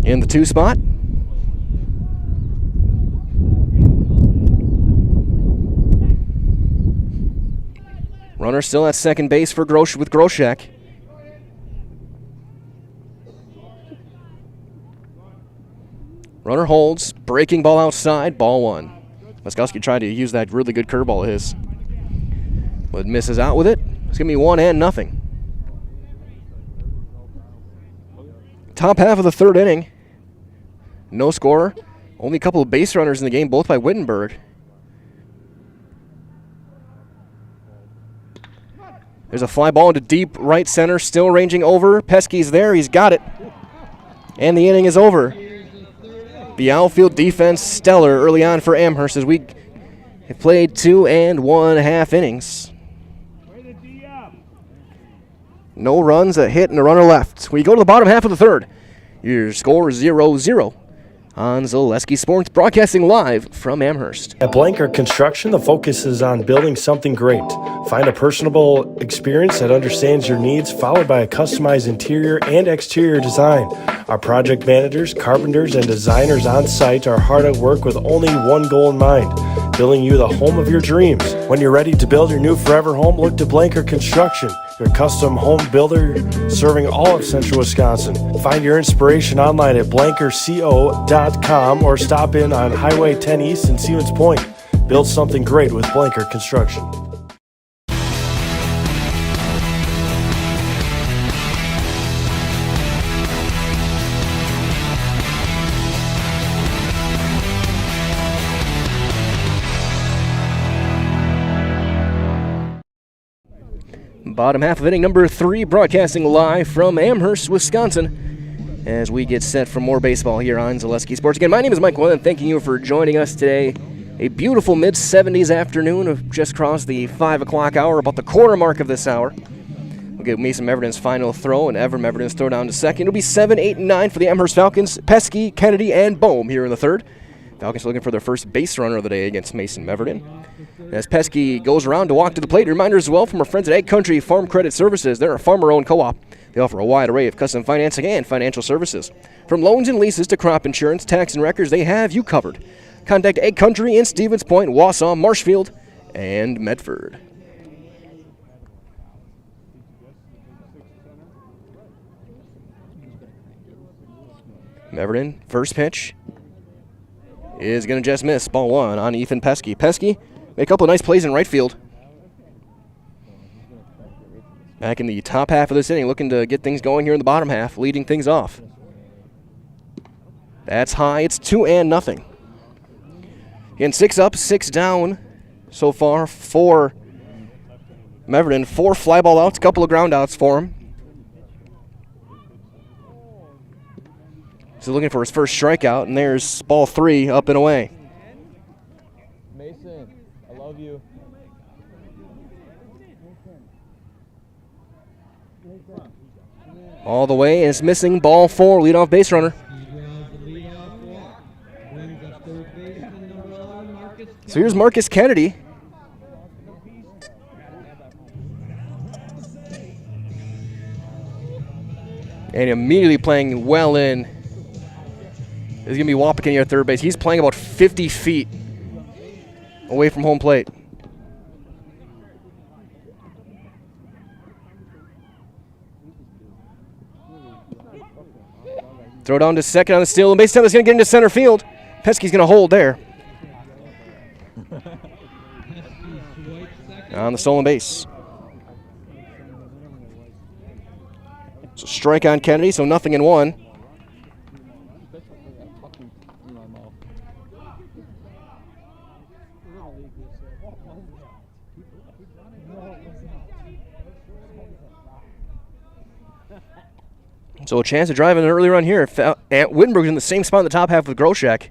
In the 2 spot. Runner still at second base for Groshek. Runner holds, breaking ball outside, ball 1. Blaskowski tried to use that really good curveball of his, but misses out with it. It's going to be 1-0. Top half of the third inning. No score. Only a couple of base runners in the game, both by Wittenberg. There's a fly ball into deep right center, still ranging over. Pesky's there. He's got it. And the inning is over. The outfield defense stellar early on for Amherst as we have played 2 1/2 innings. No runs, a hit, and a runner left. We go to the bottom half of the third. Your score is 0-0 on Zaleski Sports, broadcasting live from Amherst. At Blanker Construction, the focus is on building something great. Find a personable experience that understands your needs, followed by a customized interior and exterior design. Our project managers, carpenters, and designers on site are hard at work with only one goal in mind: building you the home of your dreams. When you're ready to build your new forever home, look to Blanker Construction, your custom home builder serving all of central Wisconsin. Find your inspiration online at blankerco.com or stop in on Highway 10 East in Stevens Point. Build something great with Blanker Construction. Bottom half of inning number 3, broadcasting live from Amherst, Wisconsin, as we get set for more baseball here on Zaleski Sports. Again, my name is Mike Wellen, thanking you for joining us today. A beautiful mid-70s afternoon. We've just crossed the 5 o'clock hour, about the quarter mark of this hour. We'll get Mason Meverden's final throw, and Ever Meverden's throw down to second. It'll be 7, 8, and 9 for the Amherst Falcons. Pesky, Kennedy, and Bohm here in the third. Falcons looking for their first base runner of the day against Mason Meverden. As Pesky goes around to walk to the plate, reminder as well from our friends at Ag Country Farm Credit Services. They're a farmer-owned co-op. They offer a wide array of custom financing and financial services. From loans and leases to crop insurance, tax, and records, they have you covered. Contact Ag Country in Stevens Point, Wausau, Marshfield, and Medford. Meverden, first pitch, is going to just miss. Ball 1 on Ethan Pesky. Pesky made a couple of nice plays in right field. Back in the top half of this inning, looking to get things going here in the bottom half, leading things off. That's high. It's 2-0. Again, 6 up, 6 down so far for Meverden. 4 fly ball outs, a couple of ground outs for him. So looking for his first strikeout, and there's ball 3 up and away. Mason, I love you. All the way, and it's missing ball 4, leadoff base runner. So here's Marcus Kennedy. And immediately playing well in. There's going to be Wappican here at third base. He's playing about 50 feet away from home plate. Throw down to second on the steal, and base time is going to get into center field. Pesky's going to hold there. On the stolen base. So strike on Kennedy, so 0-1. So a chance to drive in an early run here. Wittenberg's in the same spot in the top half with Groshek.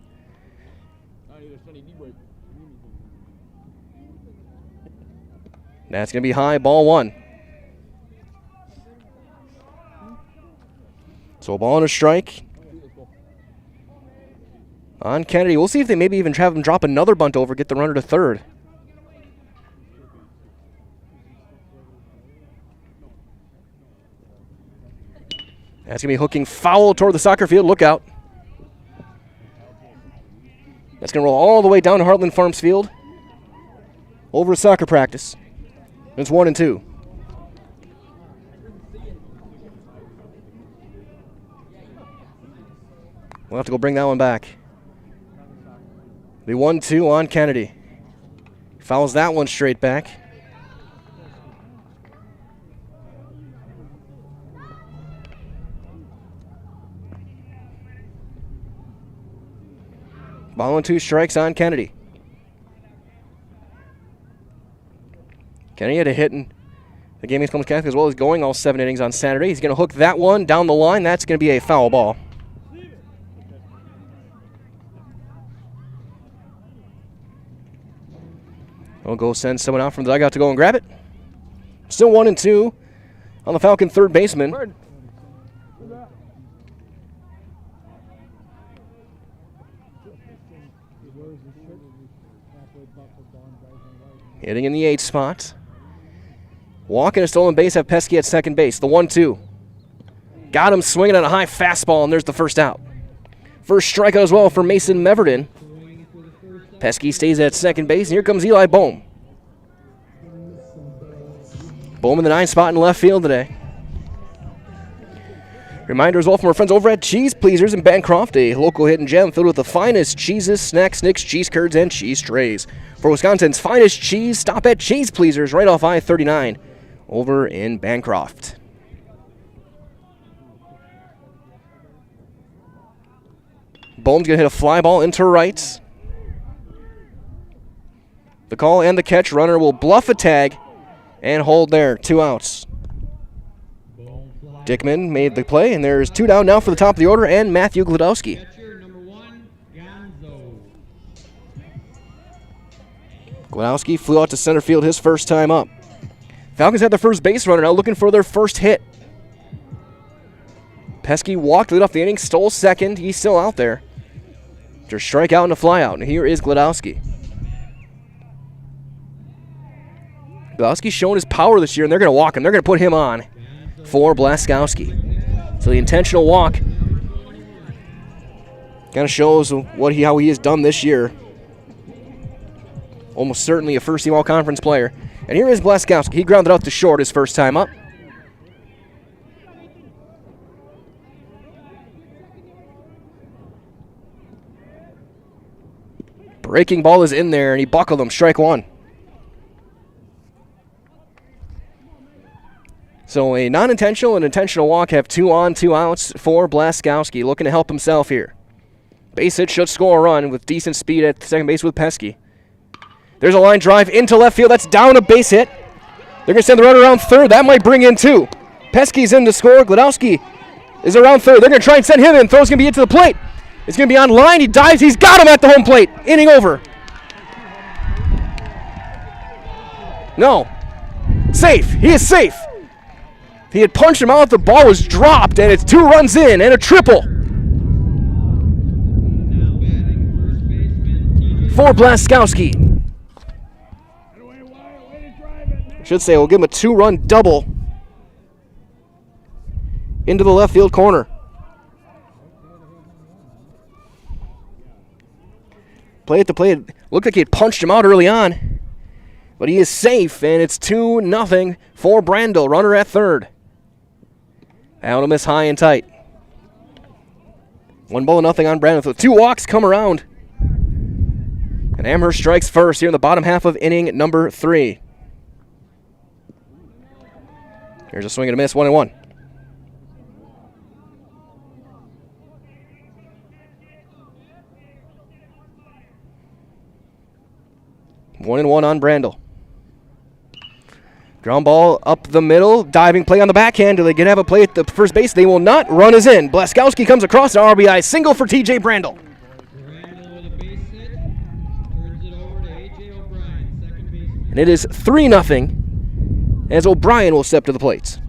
That's going to be high, ball 1. So a ball and a strike on Kennedy. We'll see if they maybe even have him drop another bunt over, get the runner to third. That's going to be hooking foul toward the soccer field. Look out. That's going to roll all the way down to Heartland Farms Field. Over to soccer practice. It's 1-2. We'll have to go bring that one back. The 1-2 on Kennedy. Fouls that one straight back. Ball and 2 strikes on Kennedy. Kennedy had a hit in the game against Columbus Catholic as well as going all 7 innings on Saturday. He's going to hook that one down the line. That's going to be a foul ball. We'll go send someone out from the dugout to go and grab it. Still 1-2 on the Falcon third baseman. Hitting in the 8th spot. Walking a stolen base, have Pesky at second base. The 1-2. Got him swinging on a high fastball, and there's the first out. First strikeout as well for Mason Meverden. Pesky stays at second base, and here comes Eli Bohm. Bohm in the 9th spot in left field today. Reminder as well from our friends over at Cheese Pleasers in Bancroft, a local hidden gem filled with the finest cheeses, snacks, nicks, cheese curds, and cheese trays. For Wisconsin's finest cheese, stop at Cheese Pleasers right off I-39 over in Bancroft. Bohm's going to hit a fly ball into right. The call and the catch, runner will bluff a tag and hold there. 2 outs. Dickman made the play, and there's 2 down now for the top of the order and Matthew Glodowski. Glodowski flew out to center field his first time up. Falcons had their first base runner now looking for their first hit. Pesky walked lead off the inning, stole second. He's still out there. Just strikeout and a flyout, and here is Glodowski. Glodowski's shown his power this year, and they're going to walk him. They're going to put him on for Blaskowski. So the intentional walk kind of shows how he has done this year. Almost certainly a first-team all-conference player. And here is Blaskowski. He grounded out to short his first time up. Breaking ball is in there, and he buckled him. Strike 1. So a non-intentional and intentional walk have 2 on, 2 outs for Blaskowski, looking to help himself here. Base hit should score a run with decent speed at second base with Pesky. There's a line drive into left field. That's down a base hit. They're going to send the runner around third. That might bring in 2. Pesky's in to score. Glodowski is around third. They're going to try and send him in. Throw's going to be into the plate. It's going to be on line. He dives. He's got him at the home plate. Inning over. No. Safe. He is safe. He had punched him out. The ball was dropped, and it's 2 runs in and a triple for Blaskowski. Should say we'll give him a 2-run double into the left field corner. Play at the plate. Looked like he had punched him out early on, but he is safe, and it's 2-0 for Brandel. Runner at third. Out to miss high and tight. 1-0 on Brandel. So 2 walks come around. And Amherst strikes first here in the bottom half of inning number 3. Here's a swing and a miss, 1-1. One and one on Brandel. Ground ball up the middle, diving play on the backhand. Do they get have a play at the first base? They will not. Run is in. Blaskowski comes across an RBI single for TJ Brandel. And it is 3-0 as O'Brien will step to the plate.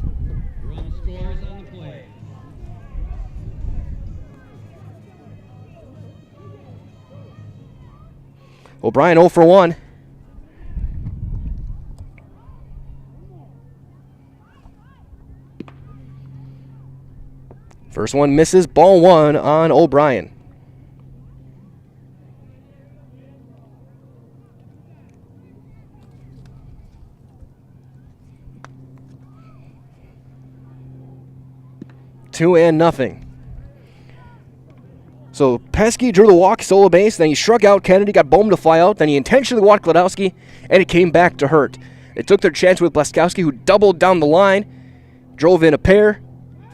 O'Brien 0 for 1. First one misses, ball 1 on O'Brien. Two and nothing. So Pesky drew the walk, stole a base, then he struck out Kennedy, got Bohm to fly out, then he intentionally walked Glodowski, and it came back to hurt. They took their chance with Blaskowski, who doubled down the line, drove in a pair,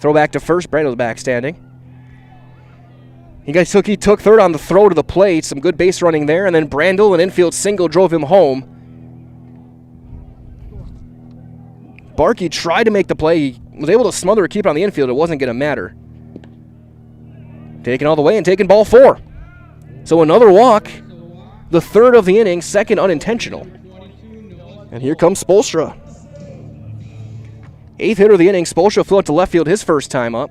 throw back to first, Brandel's back standing. He took third on the throw to the plate, some good base running there, and then Brandel, an infield single, drove him home. Barkey tried to make the play. He was able to smother a keeper on the infield. It wasn't going to matter. Taken all the way and taking ball 4. So another walk, the third of the inning, second unintentional. And here comes Spolstra. 8th hitter of the inning. Spolstra flew out to left field his first time up.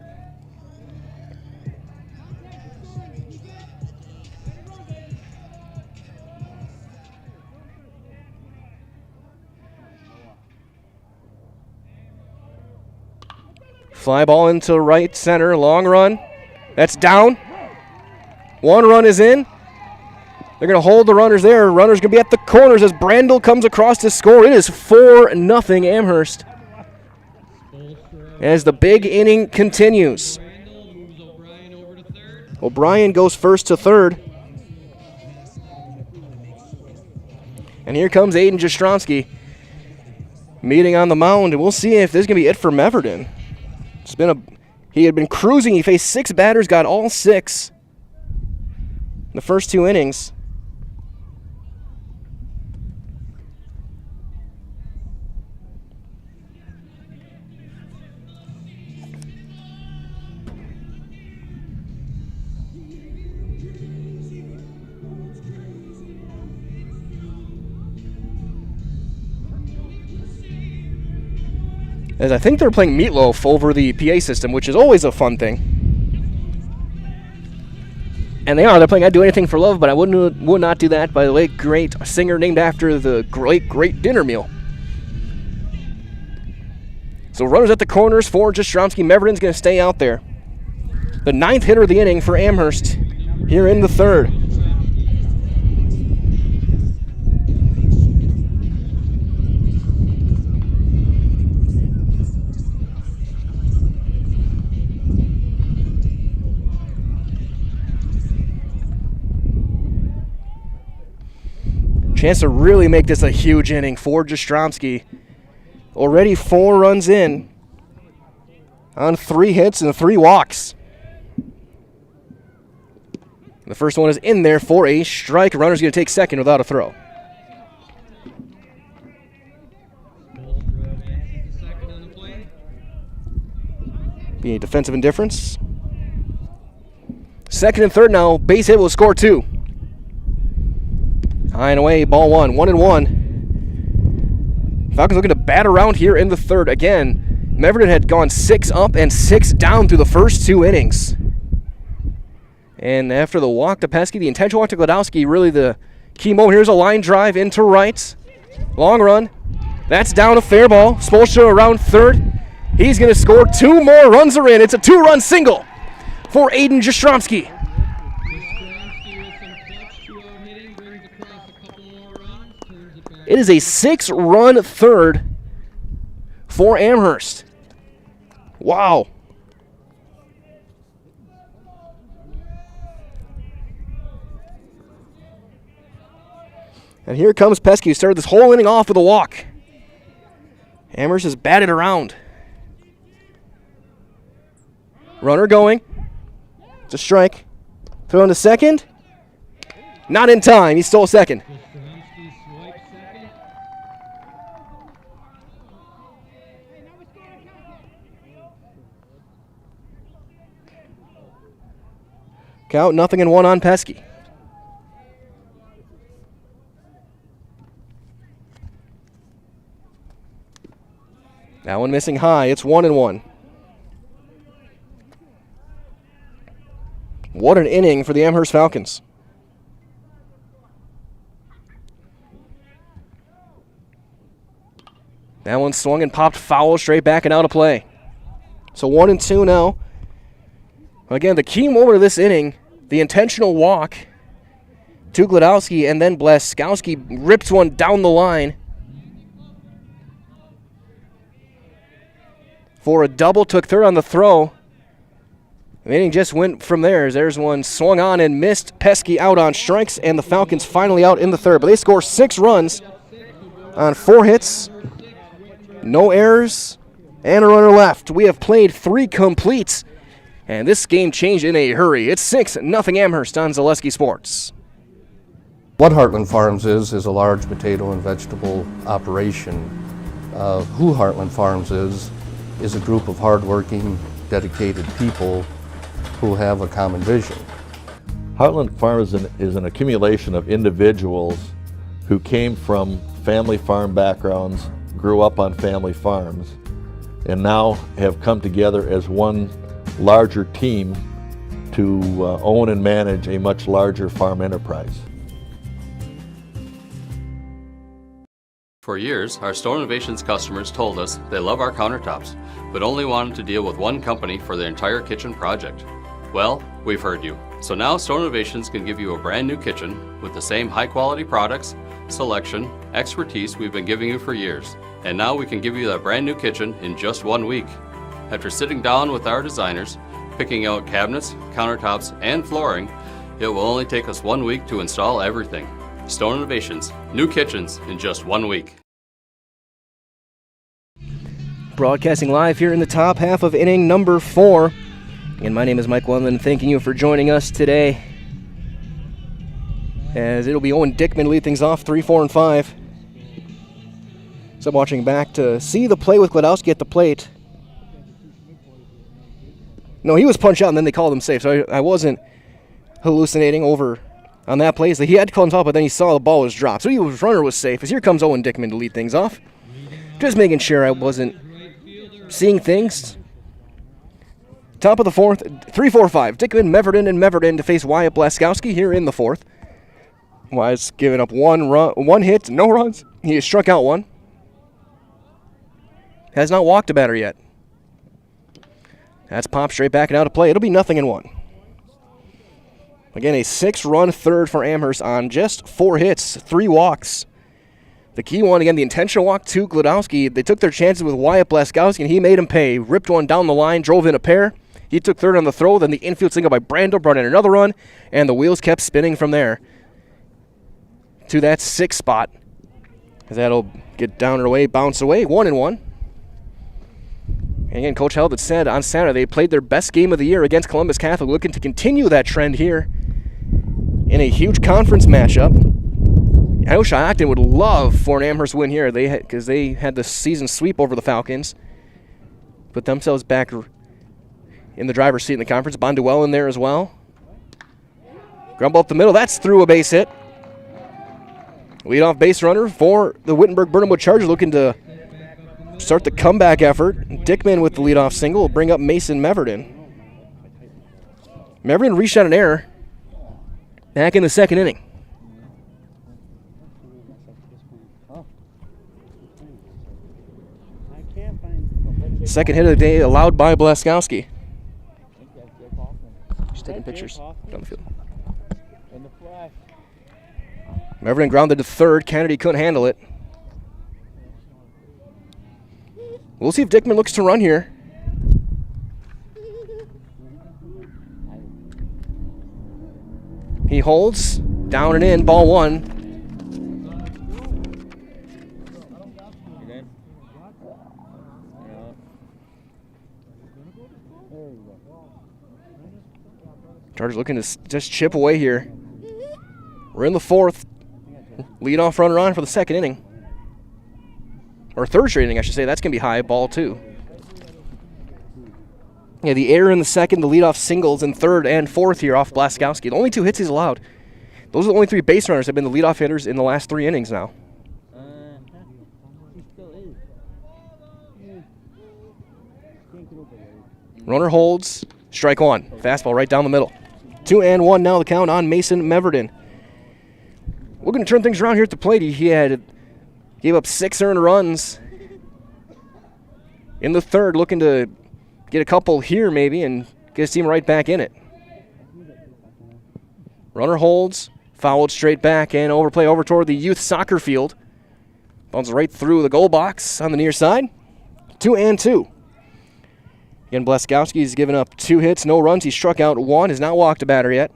Fly ball into right center, long run. That's down. 1 run is in. They're going to hold the runners there. Runners going to be at the corners as Brandel comes across to score. It is 4-0 Amherst. As the big inning continues. O'Brien goes first to third. And here comes Aiden Jastrzomski meeting on the mound. And we'll see if this is going to be it for Meverden. He had been cruising. He faced 6 batters, got all 6 in the first 2 innings. As I think they're playing Meatloaf over the PA system, which is always a fun thing. And they're playing I'd Do Anything for Love, but I would not do that by the late great singer named after the great dinner meal. So runners at the corners for Jastrzomski. Meverden's going to stay out there. The 9th hitter of the inning for Amherst here in the 3rd. Chance to really make this a huge inning for Jastrzomski. Already 4 runs in on 3 hits and 3 walks. The first one is in there for a strike. Runner's going to take second without a throw. Be a defensive indifference. Second and third now. Base hit will score 2. High and away, ball 1, 1-1. Falcons looking to bat around here in the 3rd. Again, Meverden had gone 6 up and 6 down through the first 2 innings. And after the walk to Pesky, the intentional walk to Gladowski, really the key moment. Here's a line drive into right. Long run. That's down, a fair ball. Spolstra around 3rd. He's going to score. 2 more runs are in. It's a 2-run single for Aiden Jastrzomski. It is a 6-run 3rd for Amherst. Wow. And here comes Pesky, who started this whole inning off with a walk. Amherst has batted around. Runner going. It's a strike. Throw into second. Not in time. He stole second. Count 0-1 on Pesky. That one missing high. It's 1-1. What an inning for the Amherst Falcons. That one swung and popped foul straight back and out of play. So 1-2 now. Again, the key moment of this inning, the intentional walk to Gladowski, and then Blaskowski rips one down the line for a double, took third on the throw. The inning just went from there. There's one swung on and missed. Pesky out on strikes, and the Falcons finally out in the 3rd. But they score 6 runs on 4 hits, no errors, and a runner left. We have played 3 completes. And this game changed in a hurry. It's 6-0 Amherst on Zaleski Sports. What Heartland Farms is a large potato and vegetable operation. Who Heartland Farms is a group of hardworking, dedicated people who have a common vision. Heartland Farms is an accumulation of individuals who came from family farm backgrounds, grew up on family farms, and now have come together as one larger team to own and manage a much larger farm enterprise. For years, our Stone Innovations customers told us they love our countertops, but only wanted to deal with one company for their entire kitchen project. Well, we've heard you. So now Stone Innovations can give you a brand new kitchen with the same high quality products, selection, expertise we've been giving you for years. And now we can give you that brand new kitchen in just 1 week. After sitting down with our designers, picking out cabinets, countertops, and flooring, it will only take us 1 week to install everything. Stone Innovations, new kitchens in just 1 week. Broadcasting live here in the top half of inning number 4. And my name is Mike Wellman, thanking you for joining us today. As it'll be Owen Dickman lead things off, 3, 4, and 5. So I'm watching back to see the play with Gladowski at the plate. No, he was punched out and then they called him safe, so I wasn't hallucinating over on that play. So he had to call him off, but then he saw the ball was dropped. So his runner was safe. As here comes Owen Dickman to lead things off. Just making sure I wasn't seeing things. Top of the 4th, 3, 4, 5. Dickman, Meverden, and Meverden to face Wyatt Blaskowski here in the 4th. Wyatt's given up one hit, no runs. He has struck out 1. Has not walked a batter yet. That's popped straight back and out of play. It'll be 0-1. Again, a 6-run third for Amherst on just 4 hits, 3 walks. The key one, again, the intentional walk to Gladowski. They took their chances with Wyatt Blaskowski, and he made him pay. Ripped one down the line, drove in a pair. He took third on the throw, then the infield single by Brando brought in another run, and the wheels kept spinning from there to that 6th spot. That'll get down and away, bounce away, 1-1. And again, Coach Held had said on Saturday they played their best game of the year against Columbus Catholic, looking to continue that trend here in a huge conference matchup. I know Shiocton would love for an Amherst win here because they had the season sweep over the Falcons. Put themselves back in the driver's seat in the conference. Bonduel in there as well. Ground ball up the middle. That's through a base hit. Leadoff base runner for the Wittenberg-Birnamwood Chargers, looking to start the comeback effort. Dickman with the leadoff single will bring up Mason Meverden. Meverden reached out an error back in the 2nd inning. Second hit of the day allowed by Blaskowski. Just taking pictures down the field. Meverden grounded to 3rd. Kennedy couldn't handle it. We'll see if Dickman looks to run here. He holds, down and in, ball 1. Chargers looking to just chip away here. We're in the 4th. Leadoff runner on for the 2nd inning. Or 3rd straight inning, I should say. That's going to be high, ball 2. Yeah, the error in the 2nd, the leadoff singles in 3rd and 4th here off Blaskowski. The only 2 hits he's allowed. Those are the only 3 base runners that have been the leadoff hitters in the last 3 innings now. Runner holds, strike 1. Fastball right down the middle. 2-1 now the count on Mason Meverden. Looking to turn things around here at the plate. He gave up 6 earned runs in the 3rd, looking to get a couple here maybe and get his team right back in it. Runner holds, fouled straight back and overplay over toward the youth soccer field. Bounces right through the goal box on the near side. 2-2. Again, Blaskowski's given up 2 hits, no runs. He struck out 1, has not walked a batter yet.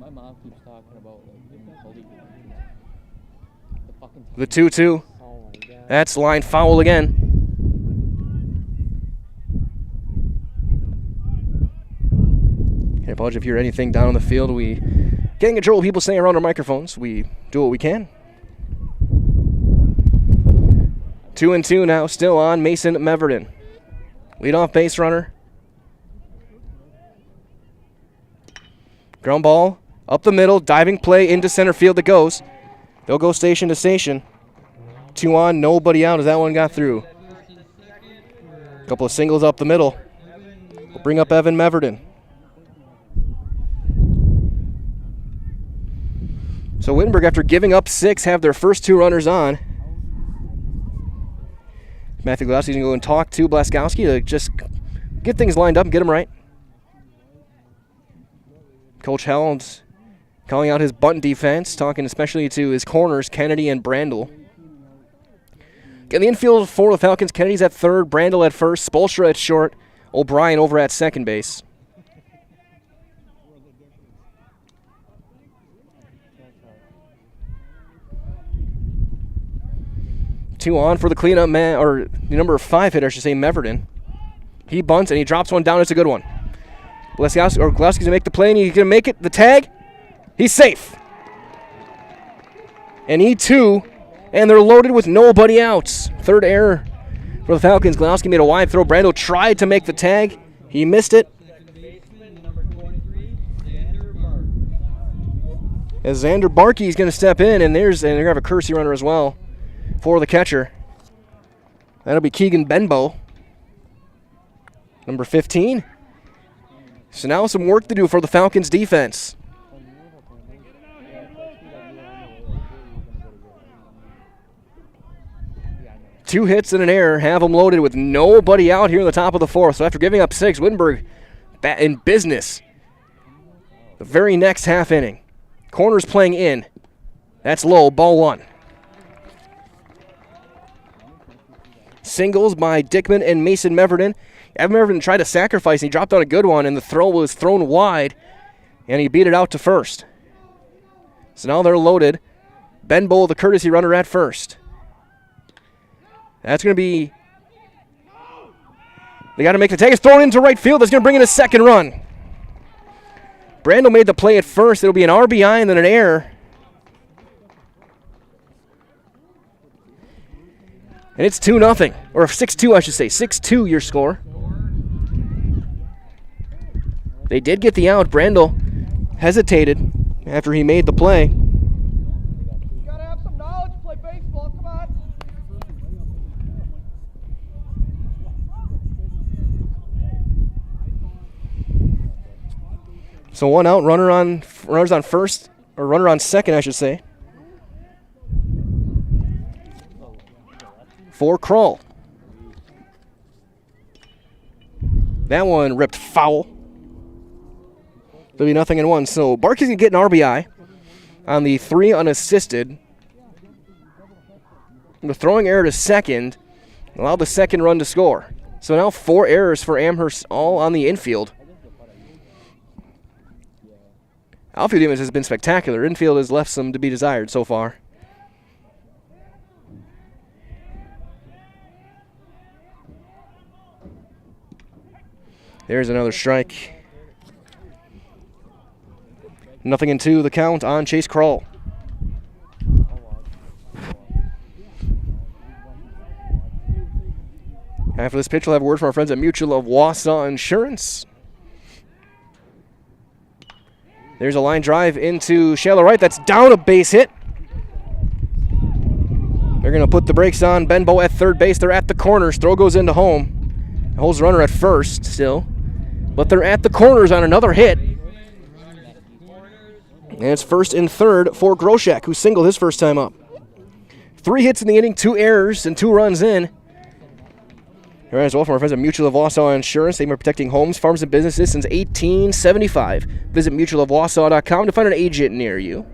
My mom keeps talking about The 2-2. That's line foul again. I apologize if you hear anything down on the field. We can't control what people say around our microphones. We do what we can. 2-2 now, still on Mason Meverden. Leadoff base runner. Ground ball Up the middle, diving play into center field it goes. They'll go station to station. 2 on, nobody out as that one got through. A couple of singles up the middle. We'll bring up Evan Meverden. So Wittenberg, after giving up 6, have their first 2 runners on. Matthew Glasgowski's going to go and talk to Blaskowski to just get things lined up and get them right. Coach Helms calling out his bunt defense, talking especially to his corners, Kennedy and Brandel. In the infield for the Falcons, Kennedy's at third, Brandel at first, Spolstra at short, O'Brien over at second base. Two on for the cleanup man, or the number 5 hitter, I should say, Meverden. He bunts and he drops one down. It's a good one. Glasgowski's going to make the play, and he's going to make it. The tag, he's safe. And he too, and they're loaded with nobody out. Third error for the Falcons. Glasgowski made a wide throw. Brandel tried to make the tag. He missed it. As Xander Barkey is going to step in, and they're going to have a courtesy runner as well for the catcher. That'll be Keegan Benbow, number 15. So now some work to do for the Falcons defense. Two hits and an error have them loaded with nobody out here in the top of the 4th. So after giving up 6, Wittenberg in business. The very next half inning. Corners playing in. That's low, ball 1. Singles by Dickman and Mason Meverden. Evan Meverden tried to sacrifice, and he dropped on a good one, and the throw was thrown wide, and he beat it out to first. So now they're loaded. Benbow, the courtesy runner, at first. That's going to be... They got to make the tag. It's thrown into right field. That's going to bring in a second run. Brandel made the play at first. It'll be an RBI and then an error. And it's 2-0, or 6-2, I should say. 6-2 your score. They did get the out. Brandel hesitated after he made the play. You gotta have some knowledge to play baseball. Come on. So 1 out, runners on first, or runner on second, I should say. For Kroll. That one ripped foul. There'll be 0-1. So Barkey's going to get an RBI on the 3 unassisted. The throwing error to second allowed the second run to score. So now 4 errors for Amherst, all on the infield. Outfield defense has been spectacular. Infield has left some to be desired so far. There's another strike. 0-2 the count on Chase Kroll. After this pitch, we'll have a word from our friends at Mutual of Wausau Insurance. There's a line drive into shallow right. That's down, a base hit. They're going to put the brakes on. Benbow at third base. They're at the corners. Throw goes into home. Holds the runner at first still. But they're at the corners on another hit. And it's first and third for Groshek, who singled his first time up. 3 hits in the inning, 2 errors, and 2 runs in. All right, as well from our friends at Mutual of Wausau Insurance. They've been protecting homes, farms, and businesses since 1875. Visit mutualofwausau.com to find an agent near you.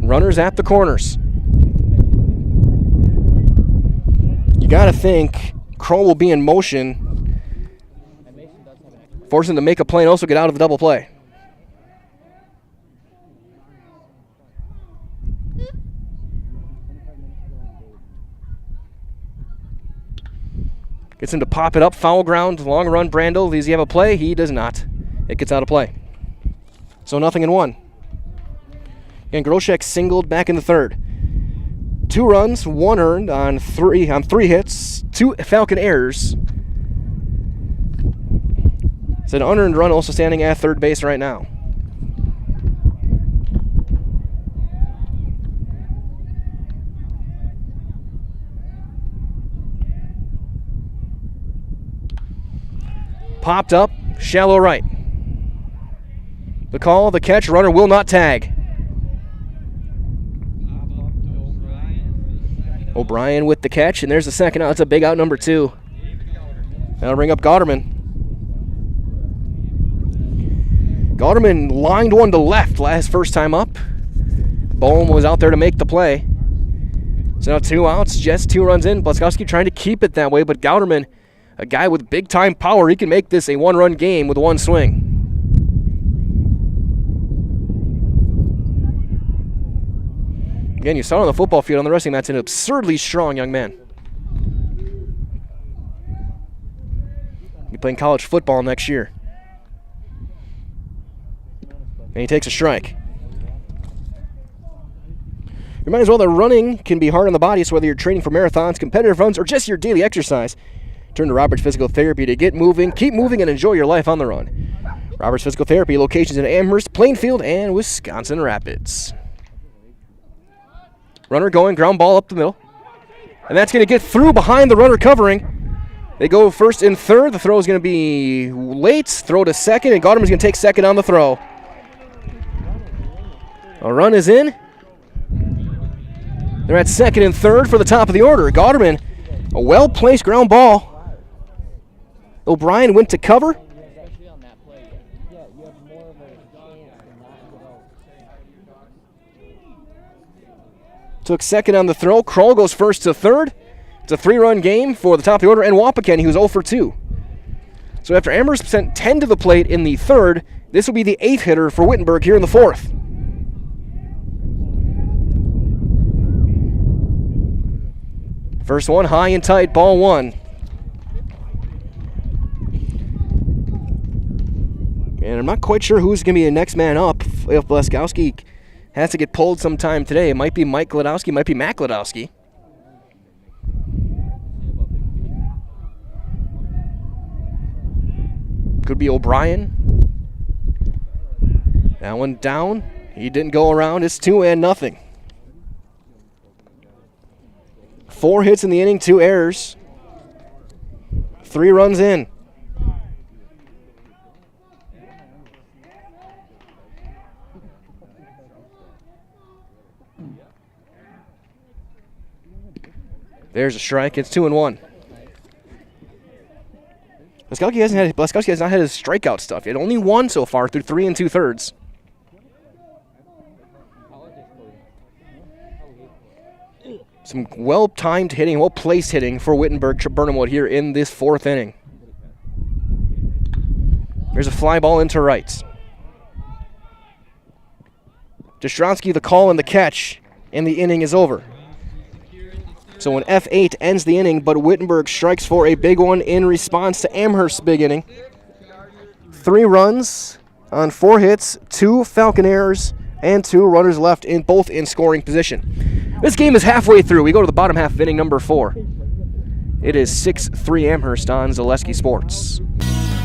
Runners at the corners. You got to think Kroll will be in motion, force him to make a play and also get out of the double play. Gets him to pop it up, foul ground, long run. Brandel, does he have a play? He does not. It gets out of play. So 0-1. And Groshek singled back in the third. 2 runs, 1 earned on 3 hits, 2 Falcon errors. It's an unearned run also standing at third base right now. Popped up, shallow right. The call, the catch, runner will not tag. O'Brien with the catch, and there's the second out. That's a big out, number 2. That'll bring up Gauderman. Gauderman lined one to left last first time up. Bohm was out there to make the play. So now 2 outs, just 2 runs in. Blaskowski trying to keep it that way, but Gauderman, a guy with big-time power, he can make this a 1-run game with 1 swing. Again, you saw it on the football field, on the wrestling mat, an absurdly strong young man. He'll be playing college football next year. And he takes a strike. Remind as well that running can be hard on the body, so whether you're training for marathons, competitive runs, or just your daily exercise, turn to Roberts Physical Therapy to get moving, keep moving, and enjoy your life on the run. Roberts Physical Therapy, locations in Amherst, Plainfield, and Wisconsin Rapids. Runner going, ground ball up the middle. And that's going to get through behind the runner covering. They go first and third. The throw is going to be late. Throw to second, and Gauderman's going to take second on the throw. A run is in. They're at second and third for the top of the order. Gauderman, a well-placed ground ball. O'Brien went to cover. Took second on the throw. Kroll goes first to third. It's a 3-run game for the top of the order, and Wapakeni, who's 0 for 2. So after Amherst sent 10 to the plate in the third, this will be the 8th hitter for Wittenberg here in the 4th. First one, high and tight, ball 1. And I'm not quite sure who's going to be the next man up if Blaskowski has to get pulled sometime today. It might be Mike Gladowski, it might be Matt Gladowski. Could be O'Brien. That one down. He didn't go around. It's 2-0. 4 hits in the inning, 2 errors. 3 runs in. There's a strike. It's 2-1. Blaskowski has not had his strikeout stuff yet. Only 1 so far through 3 2/3. Some well-timed hitting, well-placed hitting for Wittenberg-Birnamwood here in this 4th inning. There's a fly ball into right. Jastrzynski the call and the catch, and the inning is over. So an F8 ends the inning, but Wittenberg strikes for a big one in response to Amherst's big inning. 3 runs on 4 hits, 2 Falcon errors, and 2 runners left, in both in scoring position. This game is halfway through. We go to the bottom half of inning number 4. It is 6-3 Amherst on Zaleski Sports.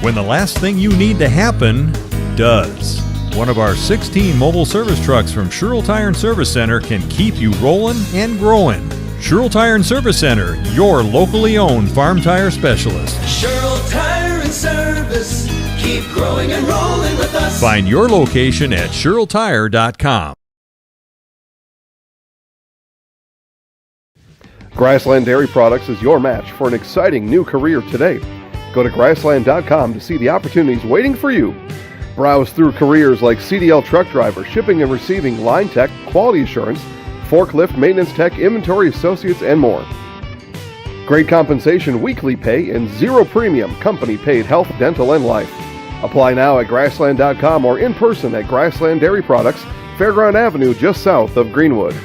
When the last thing you need to happen does. One of our 16 mobile service trucks from Sherrill Tire and Service Center can keep you rolling and growing. Sherrill Tire and Service Center, your locally owned farm tire specialist. Sherrill Tire and Service, keep growing and rolling with us. Find your location at SherrillTire.com. Grassland Dairy Products is your match for an exciting new career today. Go to grassland.com to see the opportunities waiting for you. Browse through careers like CDL truck driver, shipping and receiving, line tech, quality assurance, forklift, maintenance tech, inventory associates, and more. Great compensation, weekly pay, and 0 premium company-paid health, dental, and life. Apply now at grassland.com or in person at Grassland Dairy Products, Fairground Avenue, just south of Greenwood.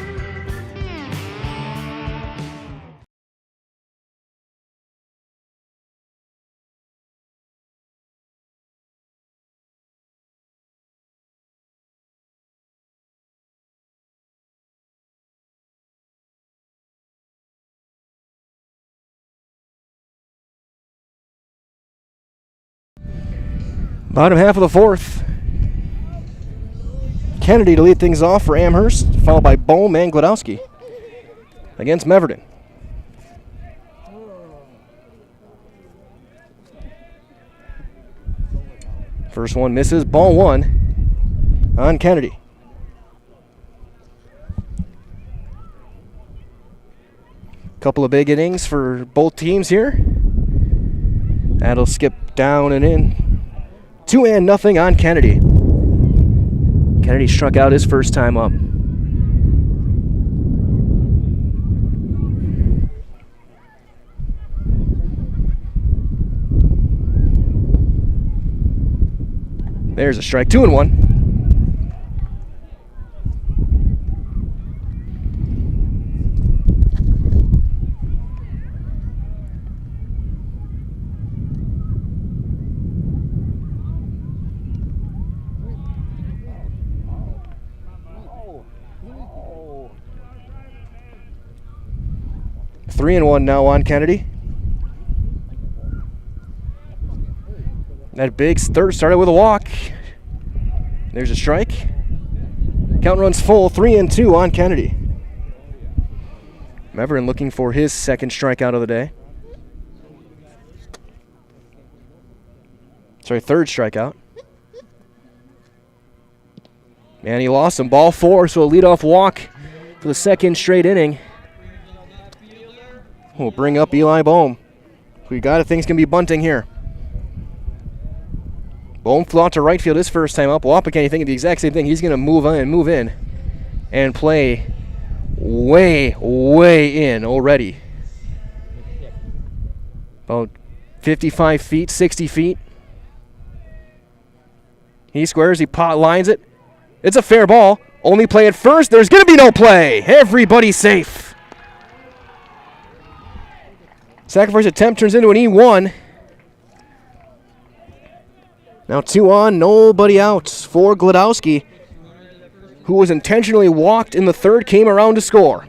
Bottom half of the fourth. Kennedy to lead things off for Amherst, followed by Bohm and Glodowski against Meverton. First one misses, ball one on Kennedy. Couple of big innings for both teams here. That'll skip down and in. 2-0 on Kennedy. Kennedy struck out his first time up. There's a strike, 2-1. Three and one now on Kennedy. That big third started with a walk. There's a strike. Count runs full, 3-2 on Kennedy. Meverin looking for his second strikeout of the day. Sorry, third strikeout. And he lost him. Ball four, so a leadoff walk for the second straight inning. We'll bring up Eli Bohm. We got it. Things can be bunting here. Bohm flew out to right field his first time up. Wapakani thinking the exact same thing. He's going to move in, and play way in already. About 55 feet, 60 feet. He squares, he pot lines it. It's a fair ball. Only play at first. There's going to be no play. Everybody's safe. Sacrifice attempt turns into an E1. Now 2 on, nobody out for Glodowski, who was intentionally walked in the third, came around to score.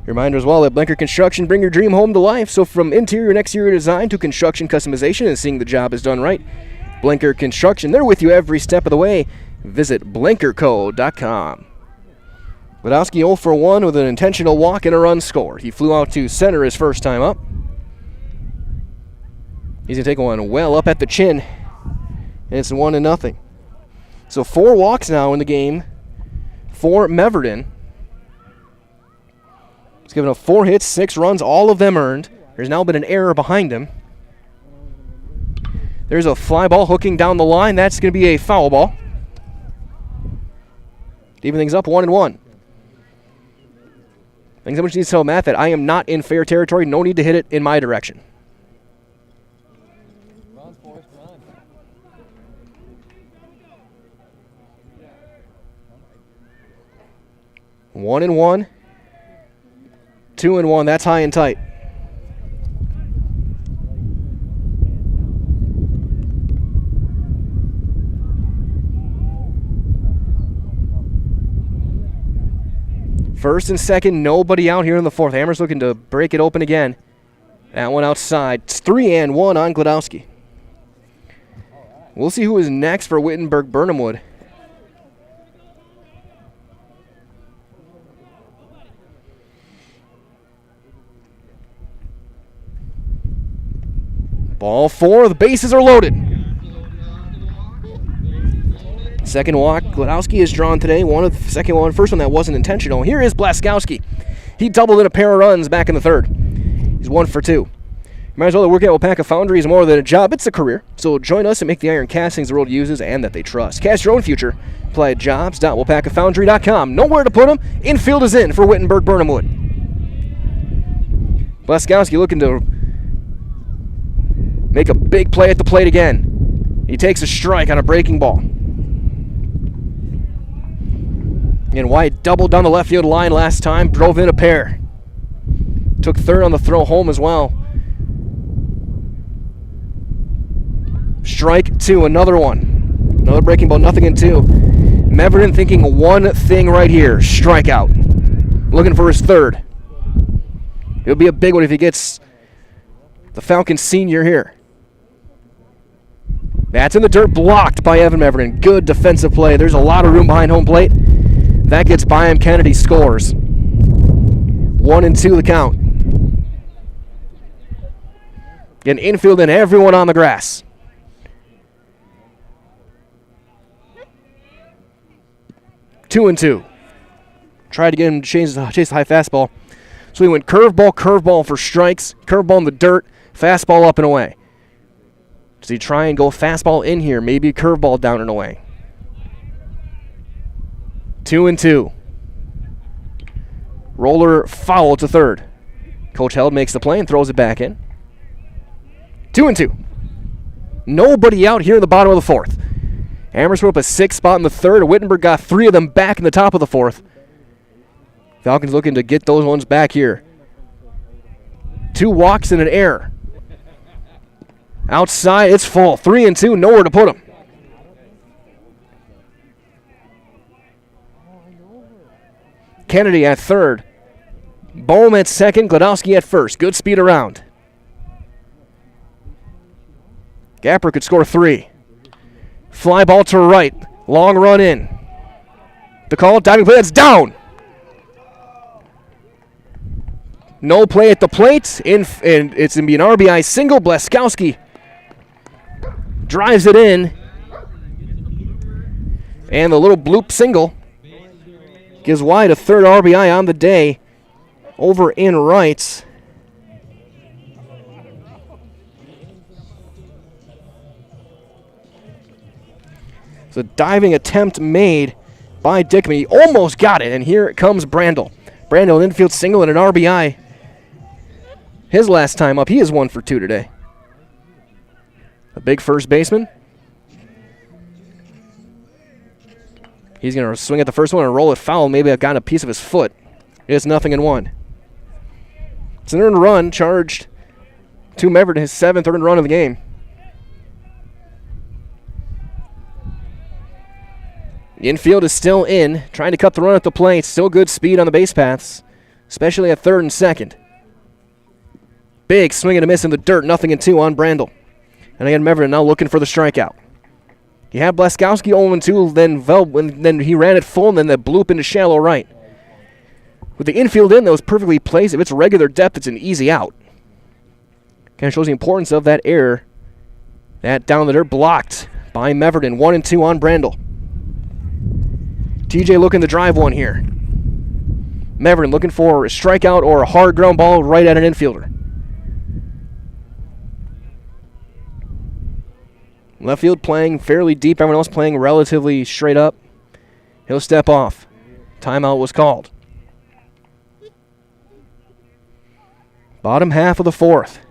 Reminder as well that Blinker Construction bring your dream home to life. So from interior and exterior design to construction customization and seeing the job is done right, Blinker Construction, they're with you every step of the way. Visit blinkerco.com. Glodowski 0 for 1 with an intentional walk and a run scored. He flew out to center his first time up. He's going to take one well up at the chin, and it's 1-0. So 4 walks now in the game for Meverton. He's given up 4 hits, 6 runs, all of them earned. There's now been an error behind him. There's a fly ball hooking down the line. That's going to be a foul ball. Even things up 1-1. I think someone needs to tell Matt that I am not in fair territory. No need to hit it in my direction. One and one. 2-1. That's high and tight. First and second, nobody out here in the fourth. Amherst looking to break it open again. That one outside. It's 3-1 on Glodowski. We'll see who is next for Wittenberg-Birnamwood. Ball 4, the bases are loaded. Second walk, Glodowski is drawn today. Second one, first one that wasn't intentional. Here is Blaskowski. He doubled in a pair of runs back in the third. He's 1 for 2. Might as well work at WIAA Foundry is more than a job, it's a career. So join us and make the iron castings the world uses and that they trust. Cast your own future. Apply at jobs.wiaafoundry.com. Nowhere to put them. Infield is in for Wittenberg-Birnamwood. Blaskowski looking to make a big play at the plate again. He takes a strike on a breaking ball. And White doubled down the left field line last time, drove in a pair. Took third on the throw home as well. Strike 2, another one. Another breaking ball, nothing in 2. Meverton thinking one thing right here, strikeout. Looking for his third. It'll be a big one if he gets the Falcons senior here. That's in the dirt, blocked by Evan Meverton. Good defensive play. There's a lot of room behind home plate. That gets by him. Kennedy scores. 1-2 the count. Getting infield and everyone on the grass. Two and two. Tried to get him to chase the high fastball. So he went curveball for strikes, curveball in the dirt, fastball up and away. Does he try and go fastball in here? Maybe a curveball down and away. 2-2. Roller foul to third. Coach Held makes the play and throws it back in. 2-2. Nobody out here in the bottom of the fourth. Amherst put up a 6th spot in the third. Wittenberg got 3 of them back in the top of the fourth. Falcons looking to get those ones back here. 2 walks and an error. Outside, it's full. 3-2, nowhere to put them. Kennedy at third. Bohm at second, Gladowski at first. Good speed around. Gapper could score 3. Fly ball to right. Long run in. The call, diving play, that's down. No play at the plate, and it's going to be an RBI single. Blaskowski drives it in. And the little bloop single gives Wyatt a third RBI on the day over in right. The diving attempt made by Dickman. He almost got it, and here comes Brandel. Brandel, an infield single and an RBI. His last time up, he is 1 for 2 today. A big first baseman. He's going to swing at the first one and roll it foul. Maybe I've gotten a piece of his foot. It's 0-1. It's an earned run charged to Meverton, his 7th earned run of the game. The infield is still in, trying to cut the run at the plate. Still good speed on the base paths, especially at third and second. Big swing and a miss in the dirt, 0-2 on Brandel. And again, Meverton now looking for the strikeout. He had Blaskowski 0-2, then he ran it full, and then the bloop into shallow right. With the infield in, that was perfectly placed. If it's regular depth, it's an easy out. Kind of shows the importance of that error. That down the dirt, blocked by Meverton. 1-2 on Brandel. TJ looking to drive one here. Meverton looking for a strikeout or a hard ground ball right at an infielder. Left field playing fairly deep. Everyone else playing relatively straight up. He'll step off. Timeout was called. Bottom half of the fourth.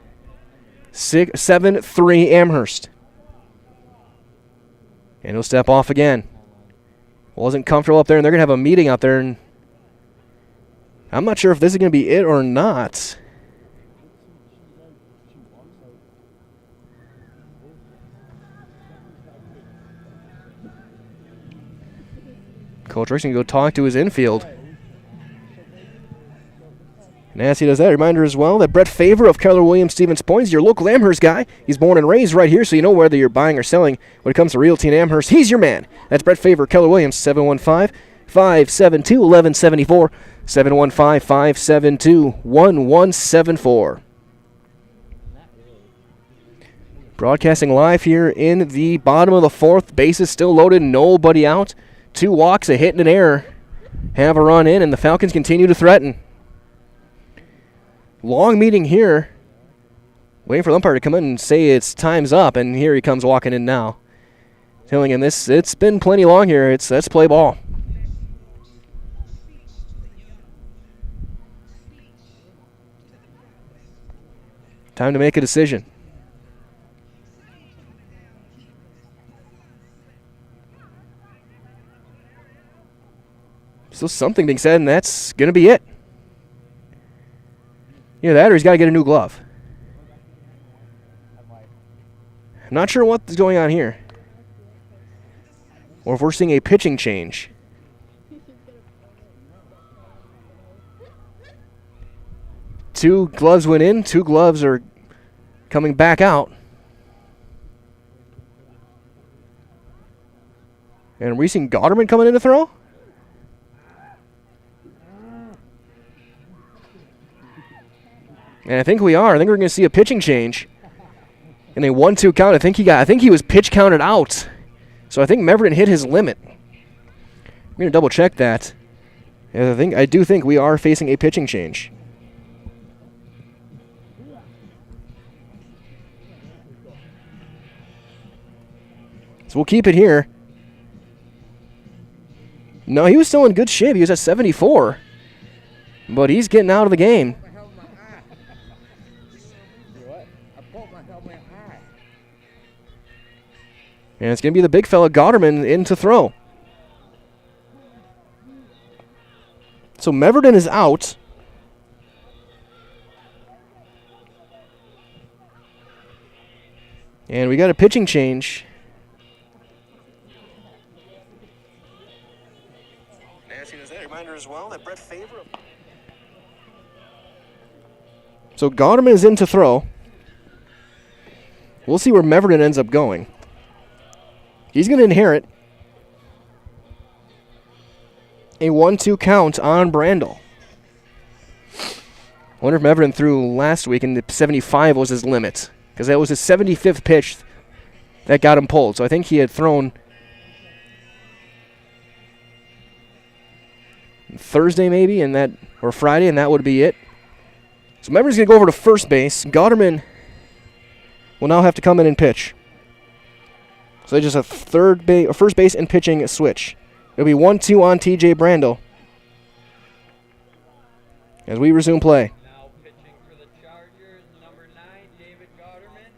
7-3 Amherst. And he'll step off again. Wasn't comfortable up there, and they're going to have a meeting out there. And I'm not sure if this is going to be it or not. Coach Rick's going to go talk to his infield. And as he does that, a reminder as well that Brett Favor of Keller Williams Stevens Point is your local Amherst guy. He's born and raised right here, so you know whether you're buying or selling when it comes to realty in Amherst. He's your man. That's Brett Favor, Keller Williams, 715-572-1174, 715-572-1174. Broadcasting live here in the bottom of the fourth. Bases still loaded, nobody out. 2 walks, a hit and an error. Have a run in, and the Falcons continue to threaten. Long meeting here. Waiting for the umpire to come in and say it's time's up, and here he comes walking in now. Telling him it's been plenty long here. Let's play ball. Time to make a decision. Still something being said, and that's going to be it. Either that or he's got to get a new glove. I'm not sure what's going on here. Or if we're seeing a pitching change. Two gloves went in. 2 gloves are coming back out. And are we seeing Gotterman coming in to throw? And I think we are. I think we're going to see a pitching change. In a 1-2 count, I think he was pitch counted out. So I think Meverton hit his limit. I'm going to double check that. And I do think we are facing a pitching change. So we'll keep it here. No, he was still in good shape. He was at 74. But he's getting out of the game. And it's going to be the big fella, Gotterman, in to throw. So Meverton is out. And we got a pitching change. So Gotterman is in to throw. We'll see where Meverton ends up going. He's going to inherit a 1-2 count on Brandel. I wonder if Meverton threw last week and the 75 was his limit, because that was his 75th pitch that got him pulled. So I think he had thrown Thursday maybe, or Friday, and that would be it. So Meverton's going to go over to first base. Gotterman will now have to come in and pitch. So they just have first base and pitching switch. It'll be 1-2 on TJ Brandel as we resume play. Now pitching for the Chargers, number 9, David Gotterman.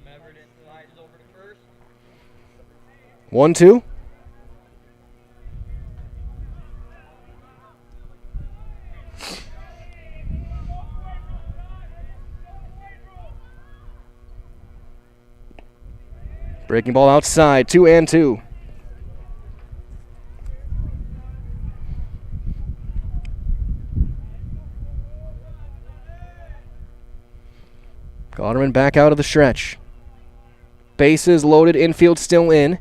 Meverton slides over to first. 1-2. Breaking ball outside, 2-2. Gotterman back out of the stretch. Bases loaded, infield still in.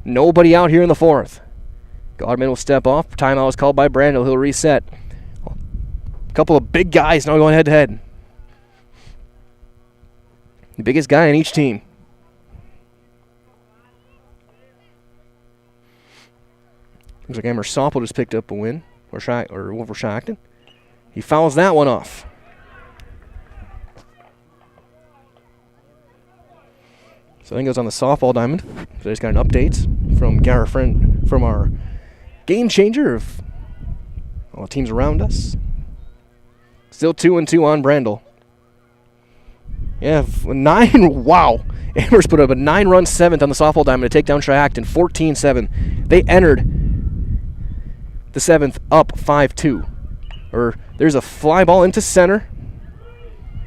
Nobody out here in the fourth. Gotterman will step off. Timeout is called by Brandel. He'll reset. A couple of big guys now going head-to-head. The biggest guy on each team. Looks like Amherst Soppel just picked up a win, or over Shackton. He fouls that one off. So I think it was on the softball diamond. So I just got an update from Garrett Friend, from our game changer of all the teams around us. Still 2-2 on Brandel. Yeah, 9, wow. Amherst put up a 9-run 7th on the softball diamond to take down Shackton, 14-7. They entered the 7th up 5-2. There's a fly ball into center.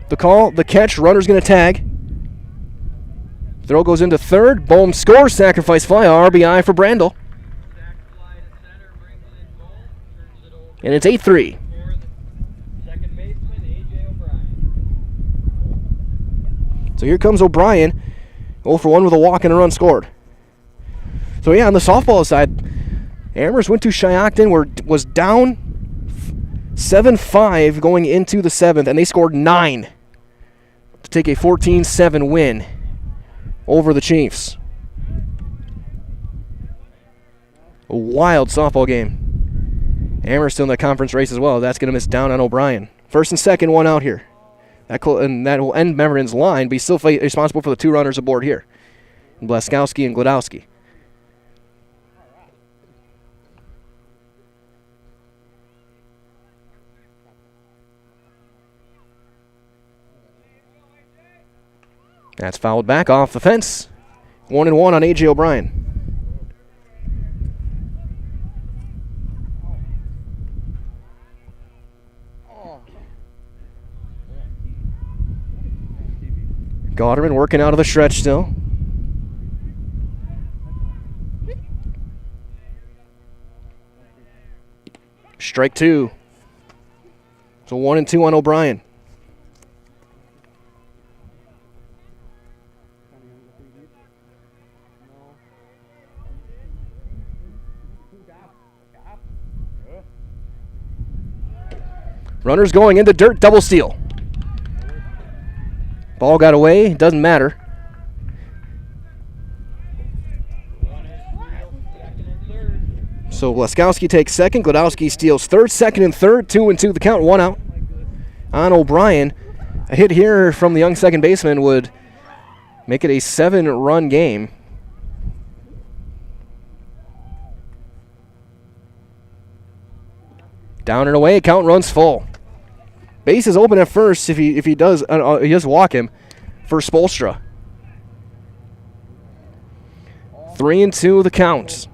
The catch, runner's going to tag. Throw goes into third. Bohm scores, sacrifice fly, RBI for Brandel. And it's 8-3. So here comes O'Brien. 0 for 1 with a walk and a run scored. So yeah, on the softball side, Amherst went to Shackton, was down 7-5 going into the 7th, and they scored 9 to take a 14-7 win over the Chiefs. A wild softball game. Amherst still in the conference race as well. That's going to miss down on O'Brien. First and second, one out here. That will end Meverton's line, but he's still responsible for the 2 runners aboard here. Blaskowski and Glodowski. That's fouled back off the fence. 1-1 on A.J. O'Brien. Gotterman working out of the stretch still. Strike 2. So 1-2 on O'Brien. Runners going in the dirt, double steal. Ball got away, doesn't matter. So Laskowski takes second, Gladowski steals third, second and third, 2-2 the count, 1 out. On O'Brien, a hit here from the young second baseman would make it a 7-run game. Down and away, count runs full. Base is open at first if he does walk him for Spolstra. 3-2 the count.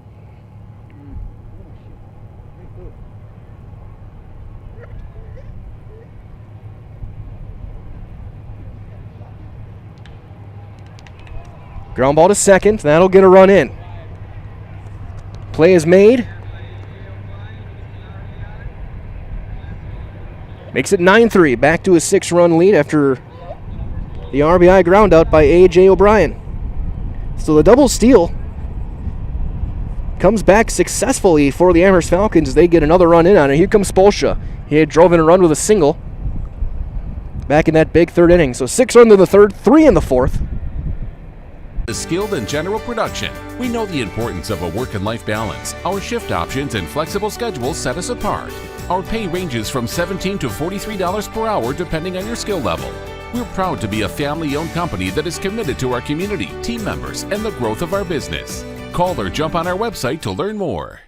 Ground ball to second. That'll get a run in. Play is made. Makes it 9-3. Back to a 6-run lead after the RBI ground out by A.J. O'Brien. So the double steal comes back successfully for the Amherst Falcons as they get another run in on it. Here comes Spolstra. He had drove in a run with a single back in that big third inning. So 6 runs in the third, 3 in the fourth. Skilled in general production, we know the importance of a work and life balance. Our shift options and flexible schedules set us apart. Our pay ranges from $17 to $43 per hour depending on your skill level. We're proud to be a family-owned company that is committed to our community, team members, and the growth of our business. Call or jump on our website to learn more.